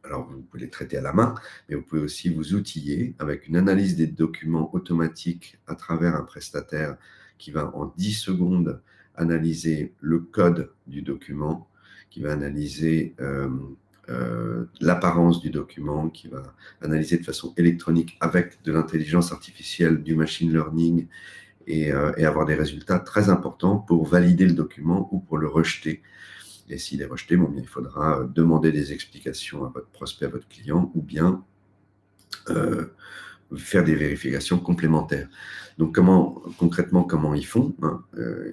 Alors, vous pouvez les traiter à la main, mais vous pouvez aussi vous outiller avec une analyse des documents automatique à travers un prestataire qui va en 10 secondes analyser le code du document, qui va analyser l'apparence du document, qui va analyser de façon électronique avec de l'intelligence artificielle, du machine learning, et avoir des résultats très importants pour valider le document ou pour le rejeter. Et s'il est rejeté, bon, bien, il faudra demander des explications à votre prospect, à votre client, ou bien faire des vérifications complémentaires. Donc, concrètement, comment ils font, hein?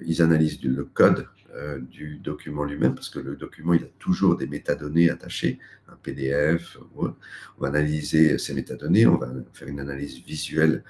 Ils analysent le code du document lui-même, parce que le document, il a toujours des métadonnées attachées, un PDF. On va analyser ces métadonnées, on va faire une analyse visuelle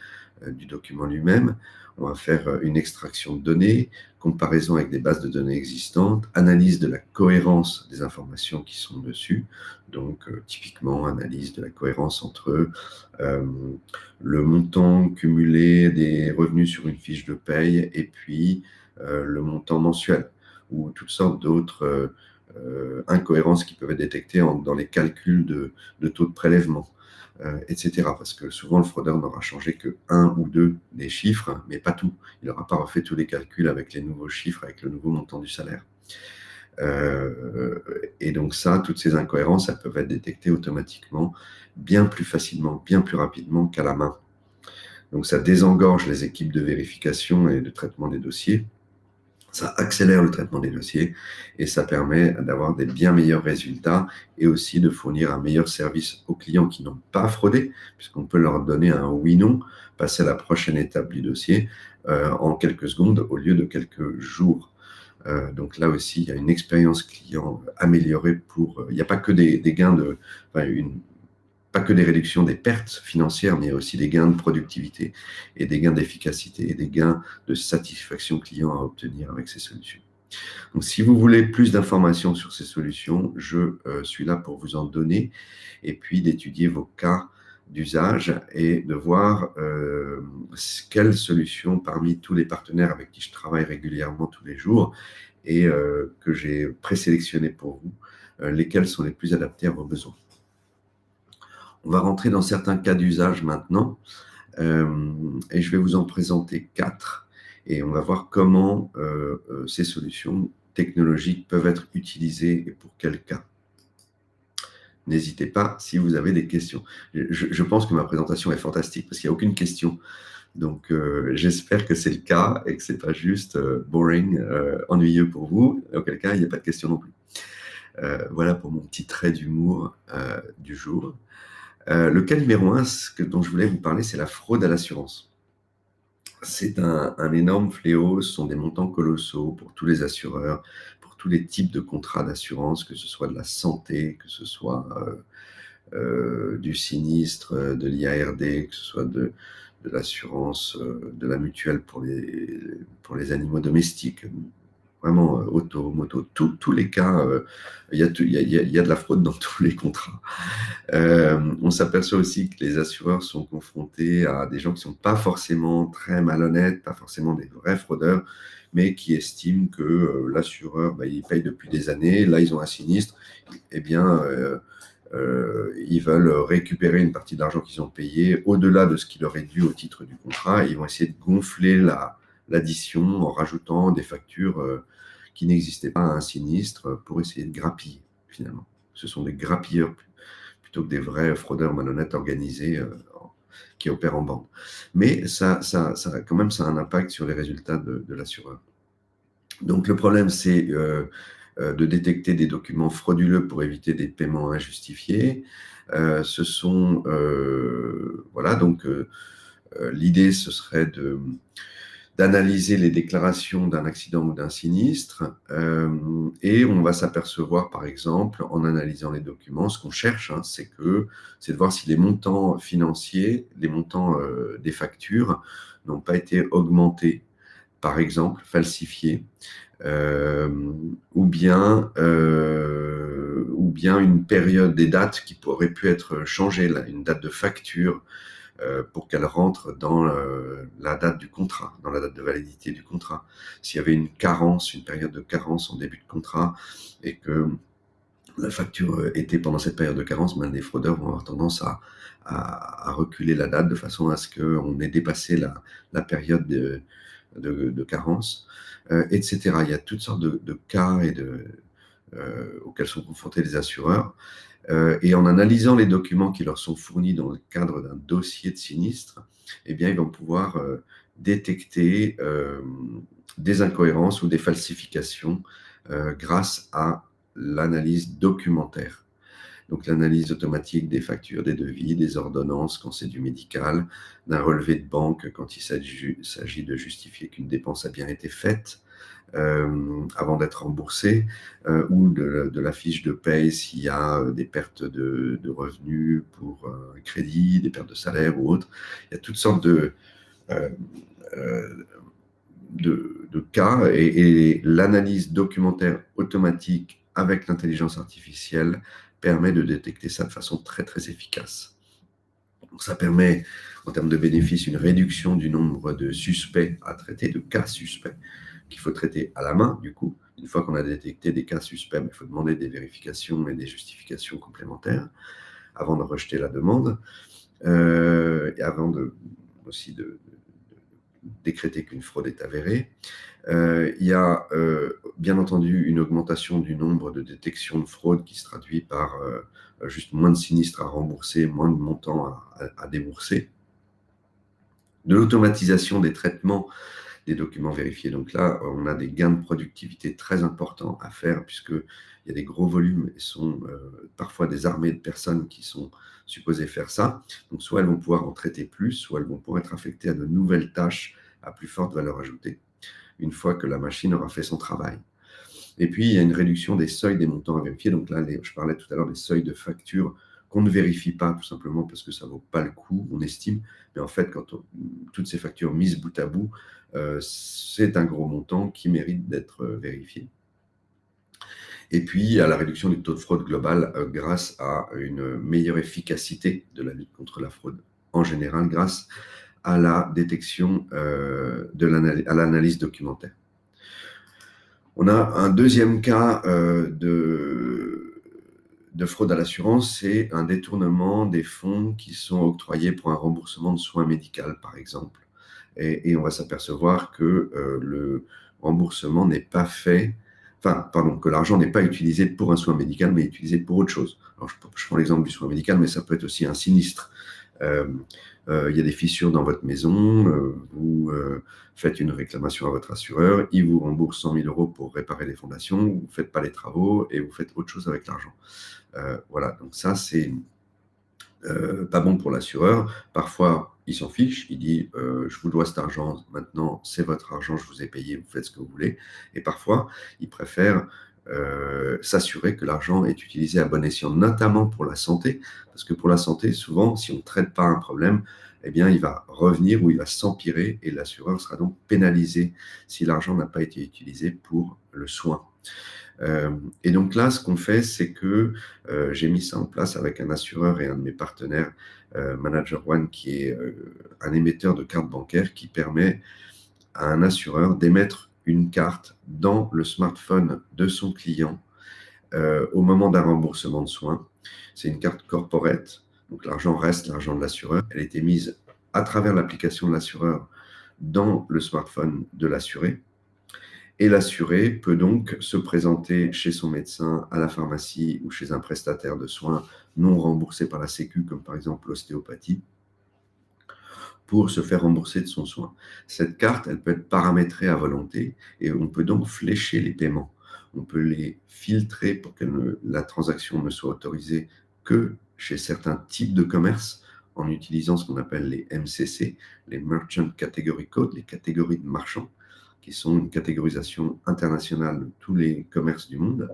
du document lui-même, on va faire une extraction de données, comparaison avec des bases de données existantes, analyse de la cohérence des informations qui sont dessus, donc typiquement analyse de la cohérence entre le montant cumulé des revenus sur une fiche de paye et puis le montant mensuel, ou toutes sortes d'autres incohérences qui peuvent être détectées dans les calculs de taux de prélèvement. Etc. Parce que souvent, le fraudeur n'aura changé que 1 ou 2 des chiffres, mais pas tout. Il n'aura pas refait tous les calculs avec les nouveaux chiffres, avec le nouveau montant du salaire. Et donc ça, toutes ces incohérences, elles peuvent être détectées automatiquement, bien plus facilement, bien plus rapidement qu'à la main. Donc ça désengorge les équipes de vérification et de traitement des dossiers. Ça accélère le traitement des dossiers et ça permet d'avoir des bien meilleurs résultats et aussi de fournir un meilleur service aux clients qui n'ont pas fraudé, puisqu'on peut leur donner un oui-non, passer à la prochaine étape du dossier en quelques secondes au lieu de quelques jours. Donc là aussi, il y a une expérience client améliorée pour. Il n'y a pas que des gains de. Enfin, pas que des réductions des pertes financières, mais aussi des gains de productivité et des gains d'efficacité et des gains de satisfaction client à obtenir avec ces solutions. Donc, si vous voulez plus d'informations sur ces solutions, je suis là pour vous en donner et puis d'étudier vos cas d'usage et de voir quelles solutions parmi tous les partenaires avec qui je travaille régulièrement tous les jours et que j'ai présélectionné pour vous, lesquels sont les plus adaptés à vos besoins. On va rentrer dans certains cas d'usage maintenant et je vais vous en présenter 4 et on va voir comment ces solutions technologiques peuvent être utilisées et pour quel cas. N'hésitez pas si vous avez des questions. Je pense que ma présentation est fantastique parce qu'il n'y a aucune question. Donc, j'espère que c'est le cas et que ce n'est pas juste boring, ennuyeux pour vous. Auquel cas, il n'y a pas de question non plus. Voilà pour mon petit trait d'humour du jour. Le cas numéro 1 dont je voulais vous parler, c'est la fraude à l'assurance. C'est un énorme fléau, ce sont des montants colossaux pour tous les assureurs, pour tous les types de contrats d'assurance, que ce soit de la santé, que ce soit du sinistre, de l'IARD, que ce soit de l'assurance, de la mutuelle pour les animaux domestiques. Vraiment, auto, moto, tous les cas, il y a de la fraude dans tous les contrats. On s'aperçoit aussi que les assureurs sont confrontés à des gens qui ne sont pas forcément très malhonnêtes, pas forcément des vrais fraudeurs, mais qui estiment que l'assureur, il paye depuis des années, là ils ont un sinistre, eh bien, ils veulent récupérer une partie de l'argent qu'ils ont payé au-delà de ce qui leur est dû au titre du contrat, et ils vont essayer de gonfler l'addition en rajoutant des factures qui n'existaient pas à un sinistre pour essayer de grappiller, finalement. Ce sont des grappilleurs plutôt que des vrais fraudeurs malhonnêtes organisés qui opèrent en bande. Mais ça a un impact sur les résultats de l'assureur. Donc le problème, c'est de détecter des documents frauduleux pour éviter des paiements injustifiés. L'idée, ce serait d'analyser les déclarations d'un accident ou d'un sinistre et on va s'apercevoir, par exemple, en analysant les documents, ce qu'on cherche, c'est de voir si les montants financiers, les montants des factures n'ont pas été augmentés, par exemple, falsifiés, ou bien une période des dates qui aurait pu être changée, une date de facture, pour qu'elle rentre dans la date du contrat, dans la date de validité du contrat. S'il y avait une période de carence en début de contrat, et que la facture était pendant cette période de carence, les fraudeurs vont avoir tendance à reculer la date de façon à ce qu'on ait dépassé la période de carence, etc. Il y a toutes sortes de cas auxquels sont confrontés les assureurs. Et en analysant les documents qui leur sont fournis dans le cadre d'un dossier de sinistre, eh bien, ils vont pouvoir détecter des incohérences ou des falsifications grâce à l'analyse documentaire. Donc, l'analyse automatique des factures, des devis, des ordonnances quand c'est du médical, d'un relevé de banque quand il s'agit de justifier qu'une dépense a bien été faite, avant d'être remboursé, ou de la fiche de paye s'il y a des pertes de revenus pour un crédit, des pertes de salaire ou autre. Il y a toutes sortes de cas et l'analyse documentaire automatique avec l'intelligence artificielle permet de détecter ça de façon très, très efficace. Donc, ça permet, en termes de bénéfices, une réduction du nombre de suspects à traiter, de cas suspects, qu'il faut traiter à la main, du coup. Une fois qu'on a détecté des cas suspects, il faut demander des vérifications et des justifications complémentaires avant de rejeter la demande, et avant aussi de décréter qu'une fraude est avérée. Il y a bien entendu une augmentation du nombre de détections de fraude qui se traduit par juste moins de sinistres à rembourser, moins de montants à débourser. De l'automatisation des traitements des documents vérifiés. Donc là, on a des gains de productivité très importants à faire puisqu'il y a des gros volumes et sont parfois des armées de personnes qui sont supposées faire ça. Donc soit elles vont pouvoir en traiter plus, soit elles vont pouvoir être affectées à de nouvelles tâches à plus forte valeur ajoutée, une fois que la machine aura fait son travail. Et puis, il y a une réduction des seuils des montants à vérifier. Donc là, je parlais tout à l'heure des seuils de facture qu'on ne vérifie pas, tout simplement parce que ça ne vaut pas le coup, on estime. Mais en fait, toutes ces factures mises bout à bout, c'est un gros montant qui mérite d'être vérifié. Et puis, à la réduction du taux de fraude global grâce à une meilleure efficacité de la lutte contre la fraude en général, grâce à la détection, à l'analyse documentaire. On a un deuxième cas de fraude à l'assurance, c'est un détournement des fonds qui sont octroyés pour un remboursement de soins médicaux, par exemple. Et on va s'apercevoir que le remboursement n'est pas fait, que l'argent n'est pas utilisé pour un soin médical, mais utilisé pour autre chose. Alors, je prends l'exemple du soin médical, mais ça peut être aussi un sinistre. Il y a des fissures dans votre maison, vous faites une réclamation à votre assureur, il vous rembourse 100 000 € pour réparer les fondations, vous ne faites pas les travaux et vous faites autre chose avec l'argent. Voilà, donc ça, c'est pas bon pour l'assureur. Parfois, il s'en fiche, il dit je vous dois cet argent, maintenant c'est votre argent, je vous ai payé, vous faites ce que vous voulez. Et parfois, il préfère s'assurer que l'argent est utilisé à bon escient, notamment pour la santé, parce que pour la santé, souvent, si on ne traite pas un problème, eh bien, il va revenir ou il va s'empirer et l'assureur sera donc pénalisé si l'argent n'a pas été utilisé pour le soin. Et donc là, ce qu'on fait, c'est que j'ai mis ça en place avec un assureur et un de mes partenaires, Manager One, qui est un émetteur de cartes bancaires qui permet à un assureur d'émettre une carte dans le smartphone de son client au moment d'un remboursement de soins. C'est une carte corporate, donc l'argent reste l'argent de l'assureur. Elle est émise à travers l'application de l'assureur dans le smartphone de l'assuré. Et l'assuré peut donc se présenter chez son médecin, à la pharmacie ou chez un prestataire de soins non remboursé par la Sécu, comme par exemple l'ostéopathie, pour se faire rembourser de son soin. Cette carte, elle peut être paramétrée à volonté et on peut donc flécher les paiements. On peut les filtrer pour que la transaction ne soit autorisée que chez certains types de commerces en utilisant ce qu'on appelle les MCC, les Merchant Category Code, les catégories de marchands, qui sont une catégorisation internationale de tous les commerces du monde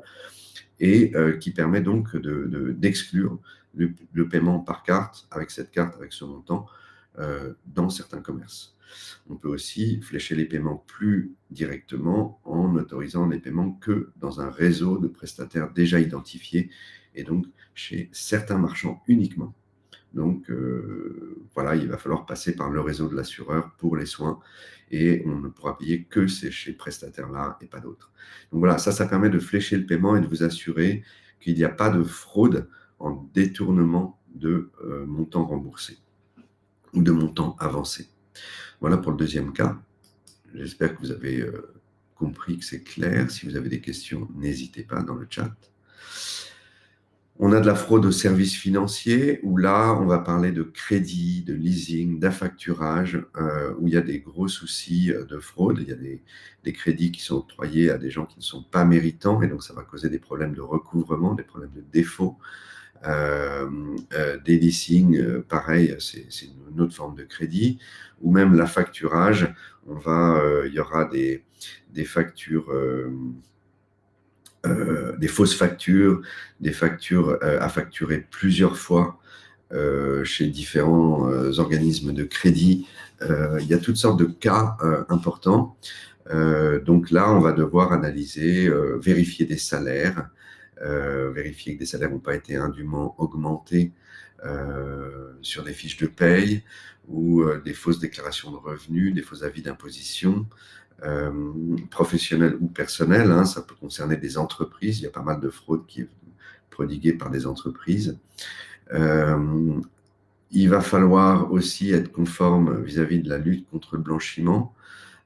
et qui permet donc d'exclure le paiement par carte, avec cette carte, avec ce montant, dans certains commerces. On peut aussi flécher les paiements plus directement en autorisant les paiements que dans un réseau de prestataires déjà identifiés et donc chez certains marchands uniquement. Donc voilà, il va falloir passer par le réseau de l'assureur pour les soins et on ne pourra payer que ces prestataires-là et pas d'autres. Donc voilà, ça permet de flécher le paiement et de vous assurer qu'il n'y a pas de fraude en détournement de montants remboursés ou de montants avancés. Voilà pour le deuxième cas. J'espère que vous avez compris que c'est clair. Si vous avez des questions, n'hésitez pas dans le chat. On a de la fraude aux services financiers, où là, on va parler de crédit, de leasing, d'affacturage, où il y a des gros soucis de fraude. Il y a des crédits qui sont octroyés à des gens qui ne sont pas méritants, et donc ça va causer des problèmes de recouvrement, des problèmes de défaut. Des leasing, pareil, c'est une autre forme de crédit, ou même l'affacturage. Il y aura des factures... des fausses factures, des factures à facturer plusieurs fois chez différents organismes de crédit. Il y a toutes sortes de cas importants. Donc là, on va devoir analyser, vérifier des salaires, vérifier que des salaires n'ont pas été indûment augmentés sur des fiches de paye ou des fausses déclarations de revenus, des faux avis d'imposition. Professionnel ou personnel, hein, ça peut concerner des entreprises, il y a pas mal de fraude qui est prodiguée par des entreprises. Il va falloir aussi être conforme vis-à-vis de la lutte contre le blanchiment,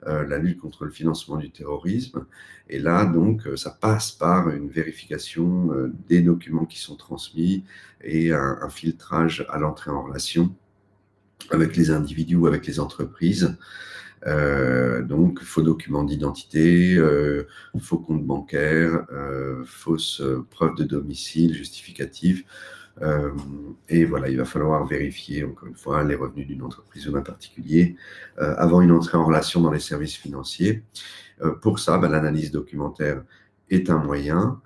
la lutte contre le financement du terrorisme, et là donc ça passe par une vérification des documents qui sont transmis et un filtrage à l'entrée en relation avec les individus ou avec les entreprises. Donc, faux documents d'identité, faux compte bancaire, fausse preuve de domicile justificatif. Et voilà, il va falloir vérifier, encore une fois, les revenus d'une entreprise ou d'un particulier avant une entrée en relation dans les services financiers. Pour ça, l'analyse documentaire est un moyen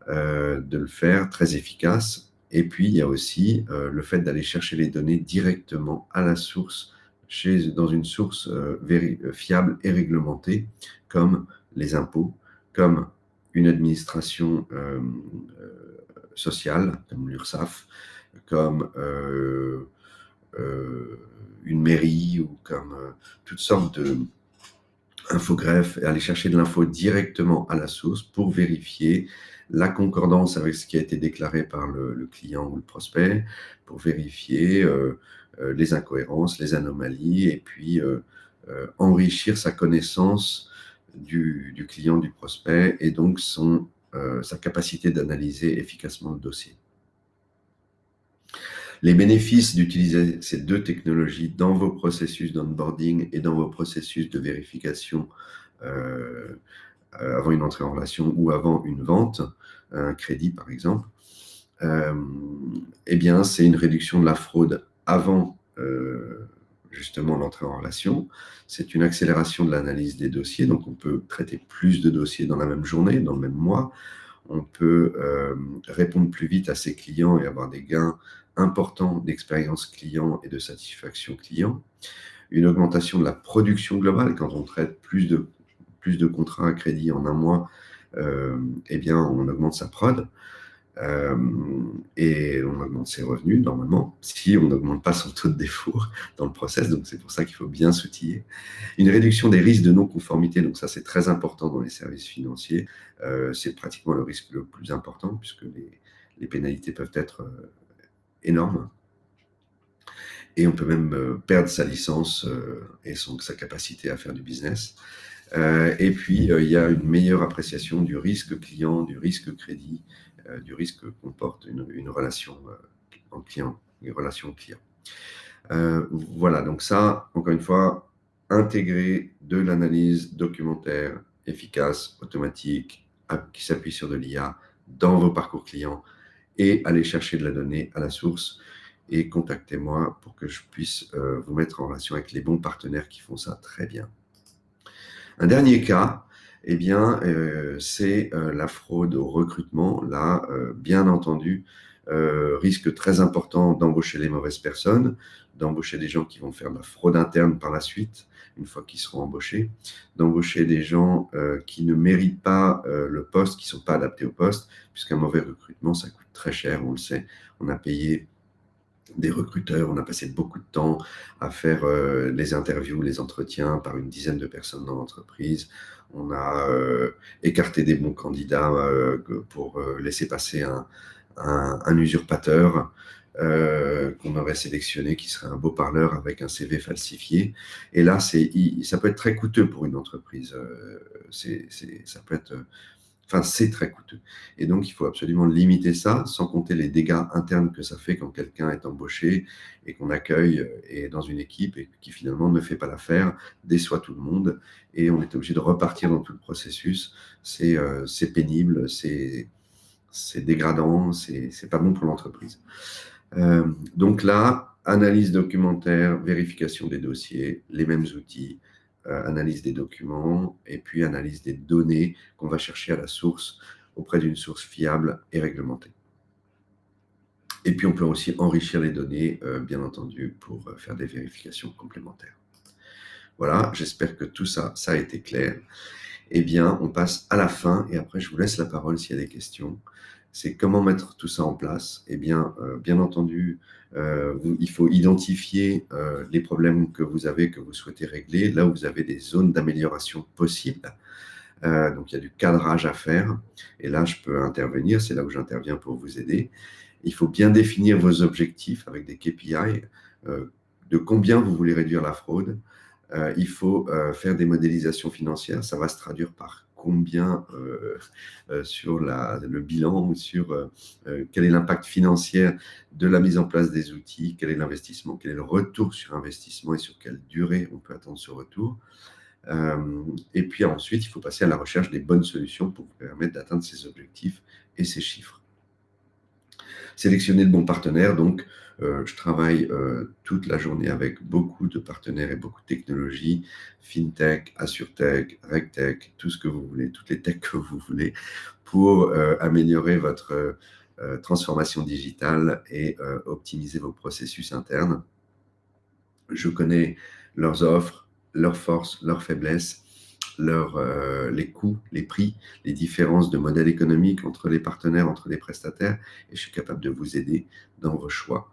de le faire très efficace. Et puis, il y a aussi le fait d'aller chercher les données directement à la source, dans une source fiable et réglementée, comme les impôts, comme une administration sociale, comme l'URSSAF, comme une mairie ou comme toutes sortes d'infogreffes, et aller chercher de l'info directement à la source pour vérifier la concordance avec ce qui a été déclaré par le client ou le prospect, pour vérifier les incohérences, les anomalies, et puis enrichir sa connaissance du client, du prospect, et donc sa capacité d'analyser efficacement le dossier. Les bénéfices d'utiliser ces deux technologies dans vos processus d'onboarding et dans vos processus de vérification avant une entrée en relation ou avant une vente, un crédit par exemple, eh bien, c'est une réduction de la fraude avant justement l'entrée en relation. C'est une accélération de l'analyse des dossiers, donc on peut traiter plus de dossiers dans la même journée, dans le même mois. On peut répondre plus vite à ses clients et avoir des gains importants d'expérience client et de satisfaction client. Une augmentation de la production globale, quand on traite plus de contrats à crédit en un mois, eh bien, on augmente sa prod et on augmente ses revenus normalement, si on n'augmente pas son taux de défaut dans le process. Donc, c'est pour ça qu'il faut bien s'outiller. Une réduction des risques de non-conformité, donc ça, c'est très important dans les services financiers. C'est pratiquement le risque le plus important, puisque les pénalités peuvent être énormes. Et on peut même perdre sa licence et sa capacité à faire du business. Et puis, il y a une meilleure appréciation du risque client, du risque crédit, du risque que comporte une relation en client, une relation client. Voilà, donc ça, encore une fois, intégrer de l'analyse documentaire efficace, automatique, qui s'appuie sur de l'IA dans vos parcours clients, et aller chercher de la donnée à la source. Et contactez-moi pour que je puisse vous mettre en relation avec les bons partenaires qui font ça très bien. Un dernier cas, eh bien, c'est la fraude au recrutement. Là, bien entendu, risque très important d'embaucher les mauvaises personnes, d'embaucher des gens qui vont faire de la fraude interne par la suite, une fois qu'ils seront embauchés, d'embaucher des gens qui ne méritent pas le poste, qui ne sont pas adaptés au poste, puisqu'un mauvais recrutement, ça coûte très cher, on le sait. On a payé des recruteurs, on a passé beaucoup de temps à faire les interviews, les entretiens par une dizaine de personnes dans l'entreprise. On a écarté des bons candidats pour laisser passer un usurpateur qu'on aurait sélectionné, qui serait un beau parleur avec un CV falsifié. Et là, ça peut être très coûteux pour une entreprise. Ça peut être... Enfin, c'est très coûteux. Et donc, il faut absolument limiter ça, sans compter les dégâts internes que ça fait quand quelqu'un est embauché et qu'on accueille et dans une équipe et qui finalement ne fait pas l'affaire, déçoit tout le monde et on est obligé de repartir dans tout le processus. C'est pénible, c'est dégradant, c'est pas bon pour l'entreprise. Donc là, analyse documentaire, vérification des dossiers, les mêmes outils, analyse des documents et puis analyse des données qu'on va chercher à la source auprès d'une source fiable et réglementée. Et puis on peut aussi enrichir les données, bien entendu, pour faire des vérifications complémentaires. Voilà, j'espère que tout ça a été clair. Eh bien, on passe à la fin et après je vous laisse la parole s'il y a des questions. C'est comment mettre tout ça en place. Eh bien, bien entendu, il faut identifier les problèmes que vous avez, que vous souhaitez régler, là où vous avez des zones d'amélioration possibles. Donc, il y a du cadrage à faire. Et là, je peux intervenir. C'est là où j'interviens pour vous aider. Il faut bien définir vos objectifs avec des KPI, de combien vous voulez réduire la fraude. Il faut faire des modélisations financières. Ça va se traduire par combien sur le bilan ou sur quel est l'impact financier de la mise en place des outils, quel est l'investissement, quel est le retour sur investissement et sur quelle durée on peut attendre ce retour. Et puis ensuite, il faut passer à la recherche des bonnes solutions pour vous permettre d'atteindre ces objectifs et ces chiffres. Sélectionner de bons partenaires, donc je travaille toute la journée avec beaucoup de partenaires et beaucoup de technologies, FinTech, AssureTech, RegTech, tout ce que vous voulez, toutes les techs que vous voulez, pour améliorer votre transformation digitale et optimiser vos processus internes. Je connais leurs offres, leurs forces, leurs faiblesses, les coûts, les prix, les différences de modèles économiques entre les partenaires, entre les prestataires, et je suis capable de vous aider dans vos choix.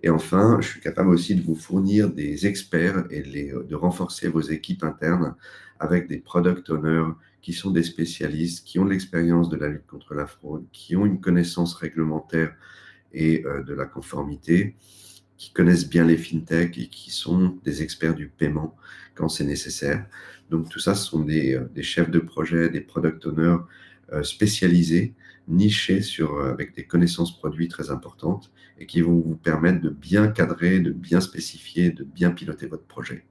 Et enfin, je suis capable aussi de vous fournir des experts et de renforcer vos équipes internes avec des product owners qui sont des spécialistes, qui ont de l'expérience de la lutte contre la fraude, qui ont une connaissance réglementaire et de la conformité, qui connaissent bien les fintechs et qui sont des experts du paiement quand c'est nécessaire. Donc tout ça, ce sont des chefs de projet, des product owners spécialisés, nichés avec des connaissances produits très importantes et qui vont vous permettre de bien cadrer, de bien spécifier, de bien piloter votre projet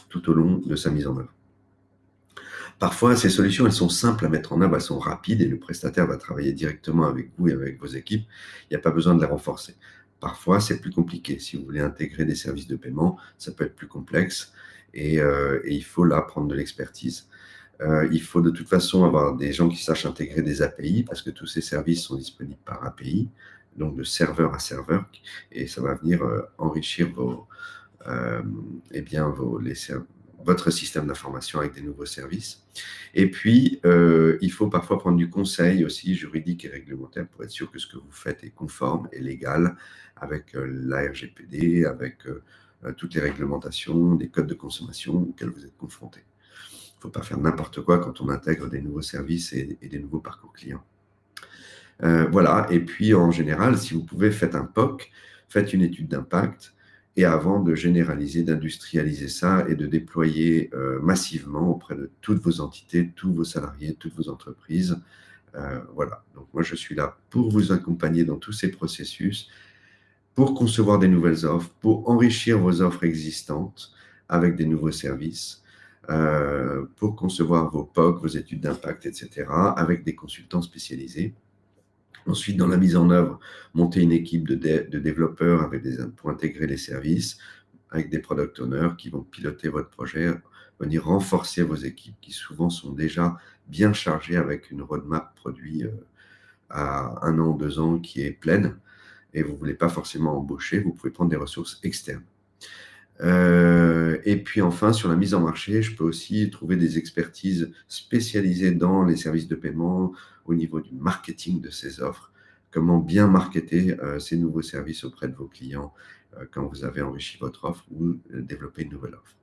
tout au long de sa mise en œuvre. Parfois, ces solutions, elles sont simples à mettre en œuvre, elles sont rapides et le prestataire va travailler directement avec vous et avec vos équipes. Il n'y a pas besoin de les renforcer. Parfois, c'est plus compliqué. Si vous voulez intégrer des services de paiement, ça peut être plus complexe et il faut là prendre de l'expertise. Il faut de toute façon avoir des gens qui sachent intégrer des API parce que tous ces services sont disponibles par API, donc de serveur à serveur, et ça va venir enrichir votre système d'information avec des nouveaux services. Et puis, il faut parfois prendre du conseil aussi juridique et réglementaire pour être sûr que ce que vous faites est conforme et légal avec la RGPD, avec toutes les réglementations, des codes de consommation auxquels vous êtes confrontés. Il ne faut pas faire n'importe quoi quand on intègre des nouveaux services et des nouveaux parcours clients. Voilà, et puis en général, si vous pouvez, faites un POC, faites une étude d'impact, et avant de généraliser, d'industrialiser ça et de déployer massivement auprès de toutes vos entités, tous vos salariés, toutes vos entreprises. Voilà, donc moi je suis là pour vous accompagner dans tous ces processus, pour concevoir des nouvelles offres, pour enrichir vos offres existantes avec des nouveaux services, pour concevoir vos POC, vos études d'impact, etc., avec des consultants spécialisés. Ensuite, dans la mise en œuvre, monter une équipe de développeurs pour intégrer les services, avec des product owners qui vont piloter votre projet, venir renforcer vos équipes qui souvent sont déjà bien chargées avec une roadmap produit à 1 an, 2 ans qui est pleine et vous ne voulez pas forcément embaucher, vous pouvez prendre des ressources externes. Et puis enfin, sur la mise en marché, je peux aussi trouver des expertises spécialisées dans les services de paiement au niveau du marketing de ces offres, comment bien marketer ces nouveaux services auprès de vos clients quand vous avez enrichi votre offre ou développé une nouvelle offre.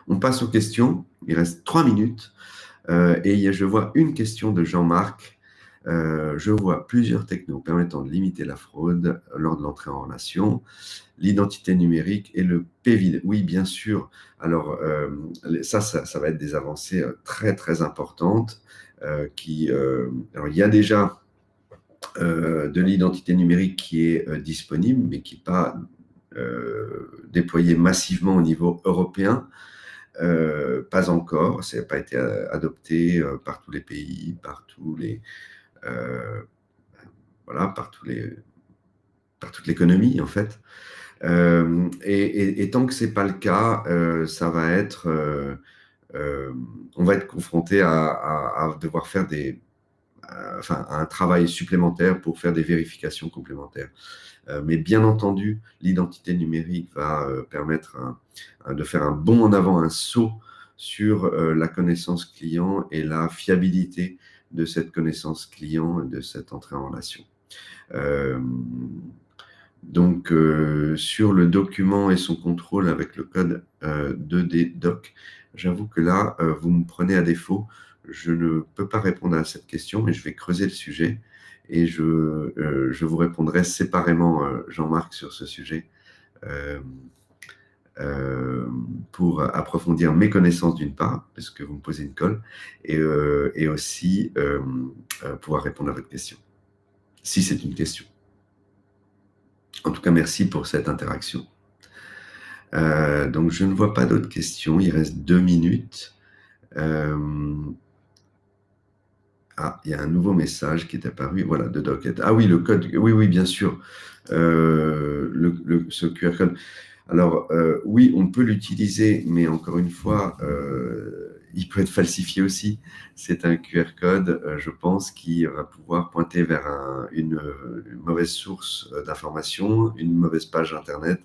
On passe aux questions, il reste 3 minutes et je vois une question de Jean-Marc. Je vois plusieurs technos permettant de limiter la fraude lors de l'entrée en relation, l'identité numérique et le PVID. Oui, bien sûr. Alors, ça va être des avancées très, très importantes. Alors, il y a déjà de l'identité numérique qui est disponible, mais qui n'est pas déployée massivement au niveau européen. Pas encore. Ça n'a pas été adopté par tous les pays, par toute l'économie en fait. Et tant que c'est pas le cas, ça va être, on va être confronté à devoir faire un travail supplémentaire pour faire des vérifications complémentaires. Mais bien entendu, l'identité numérique va permettre de faire un bond en avant, un saut sur la connaissance client et la fiabilité de cette connaissance client et de cette entrée en relation. Donc, sur le document et son contrôle avec le code 2D doc, j'avoue que là, vous me prenez à défaut. Je ne peux pas répondre à cette question, mais je vais creuser le sujet et je vous répondrai séparément, Jean-Marc, sur ce sujet. pour approfondir mes connaissances d'une part, parce que vous me posez une colle, et aussi pouvoir répondre à votre question, si c'est une question. En tout cas, merci pour cette interaction. Donc, je ne vois pas d'autres questions. Il reste 2 minutes. Ah, il y a un nouveau message qui est apparu. Voilà, de Docket. Ah oui, le code. Oui, oui, bien sûr. Ce QR code. Alors, oui, on peut l'utiliser, mais encore une fois, il peut être falsifié aussi. C'est un QR code, je pense, qui va pouvoir pointer vers une mauvaise source d'information, une mauvaise page Internet,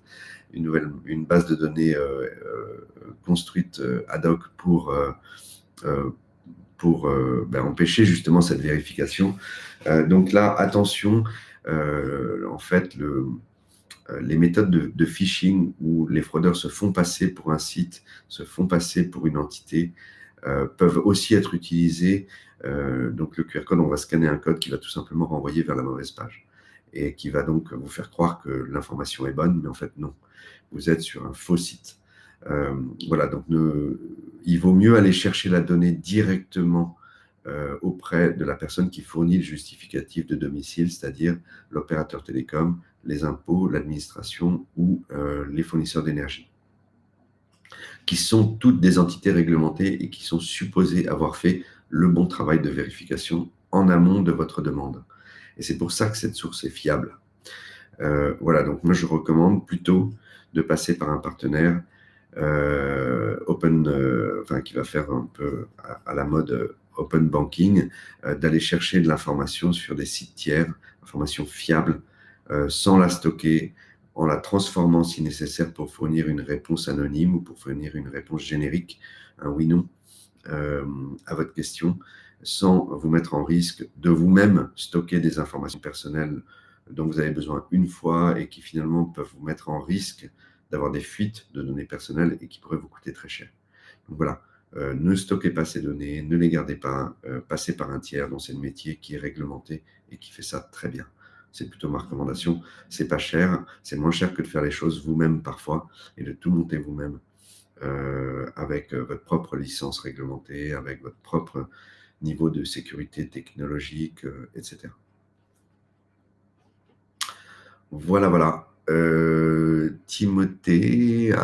une base de données construite ad hoc pour empêcher justement cette vérification. Donc là, attention, en fait, les méthodes de phishing où les fraudeurs se font passer pour un site, se font passer pour une entité, peuvent aussi être utilisées. Donc le QR code, on va scanner un code qui va tout simplement renvoyer vers la mauvaise page et qui va donc vous faire croire que l'information est bonne, mais en fait non, vous êtes sur un faux site. Voilà, donc il vaut mieux aller chercher la donnée directement auprès de la personne qui fournit le justificatif de domicile, c'est-à-dire l'opérateur télécom, les impôts, l'administration ou les fournisseurs d'énergie, qui sont toutes des entités réglementées et qui sont supposées avoir fait le bon travail de vérification en amont de votre demande. Et c'est pour ça que cette source est fiable. Voilà, donc moi je recommande plutôt de passer par un partenaire qui va faire un peu à la mode open banking, d'aller chercher de l'information sur des sites tiers, information fiable, sans la stocker, en la transformant si nécessaire pour fournir une réponse anonyme ou pour fournir une réponse générique, un oui-non, à votre question, sans vous mettre en risque de vous-même stocker des informations personnelles dont vous avez besoin une fois et qui finalement peuvent vous mettre en risque d'avoir des fuites de données personnelles et qui pourraient vous coûter très cher. Donc voilà, ne stockez pas ces données, ne les gardez pas, passez par un tiers dont c'est le métier qui est réglementé et qui fait ça très bien. C'est plutôt ma recommandation. C'est pas cher, c'est moins cher que de faire les choses vous-même parfois et de tout monter vous-même avec votre propre licence réglementée, avec votre propre niveau de sécurité technologique, etc. Voilà, voilà. Timothée,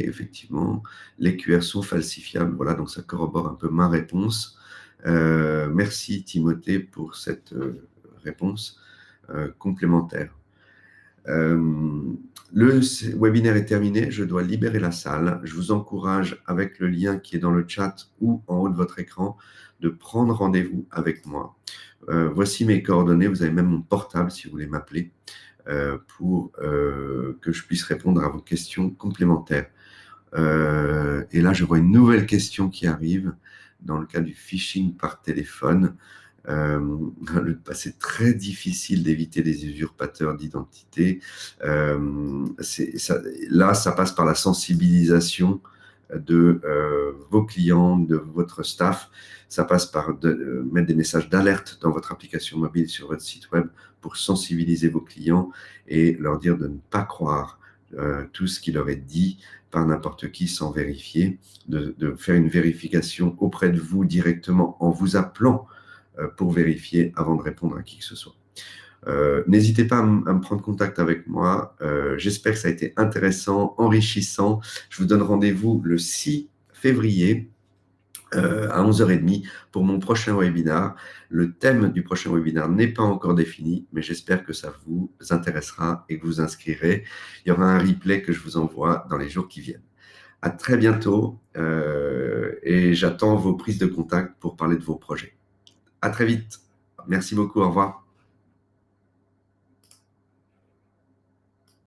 effectivement, les QR sont falsifiables. Voilà, donc ça corrobore un peu ma réponse. Merci Timothée pour cette réponse complémentaire. Le webinaire est terminé, je dois libérer la salle. Je vous encourage, avec le lien qui est dans le chat ou en haut de votre écran, de prendre rendez-vous avec moi. Voici mes coordonnées, vous avez même mon portable si vous voulez m'appeler pour que je puisse répondre à vos questions complémentaires. Et là, je vois une nouvelle question qui arrive dans le cas du phishing par téléphone. C'est très difficile d'éviter les usurpateurs d'identité. Là, ça passe par la sensibilisation de vos clients, de votre staff. Ça passe par mettre des messages d'alerte dans votre application mobile sur votre site web pour sensibiliser vos clients et leur dire de ne pas croire tout ce qui leur est dit par n'importe qui sans vérifier, de faire une vérification auprès de vous directement en vous appelant pour vérifier avant de répondre à qui que ce soit. N'hésitez pas à me prendre contact avec moi. J'espère que ça a été intéressant, enrichissant. Je vous donne rendez-vous le 6 février à 11h30 pour mon prochain webinaire. Le thème du prochain webinaire n'est pas encore défini, mais j'espère que ça vous intéressera et que vous inscrirez. Il y aura un replay que je vous envoie dans les jours qui viennent. À très bientôt et j'attends vos prises de contact pour parler de vos projets. À très vite. Merci beaucoup. Au revoir.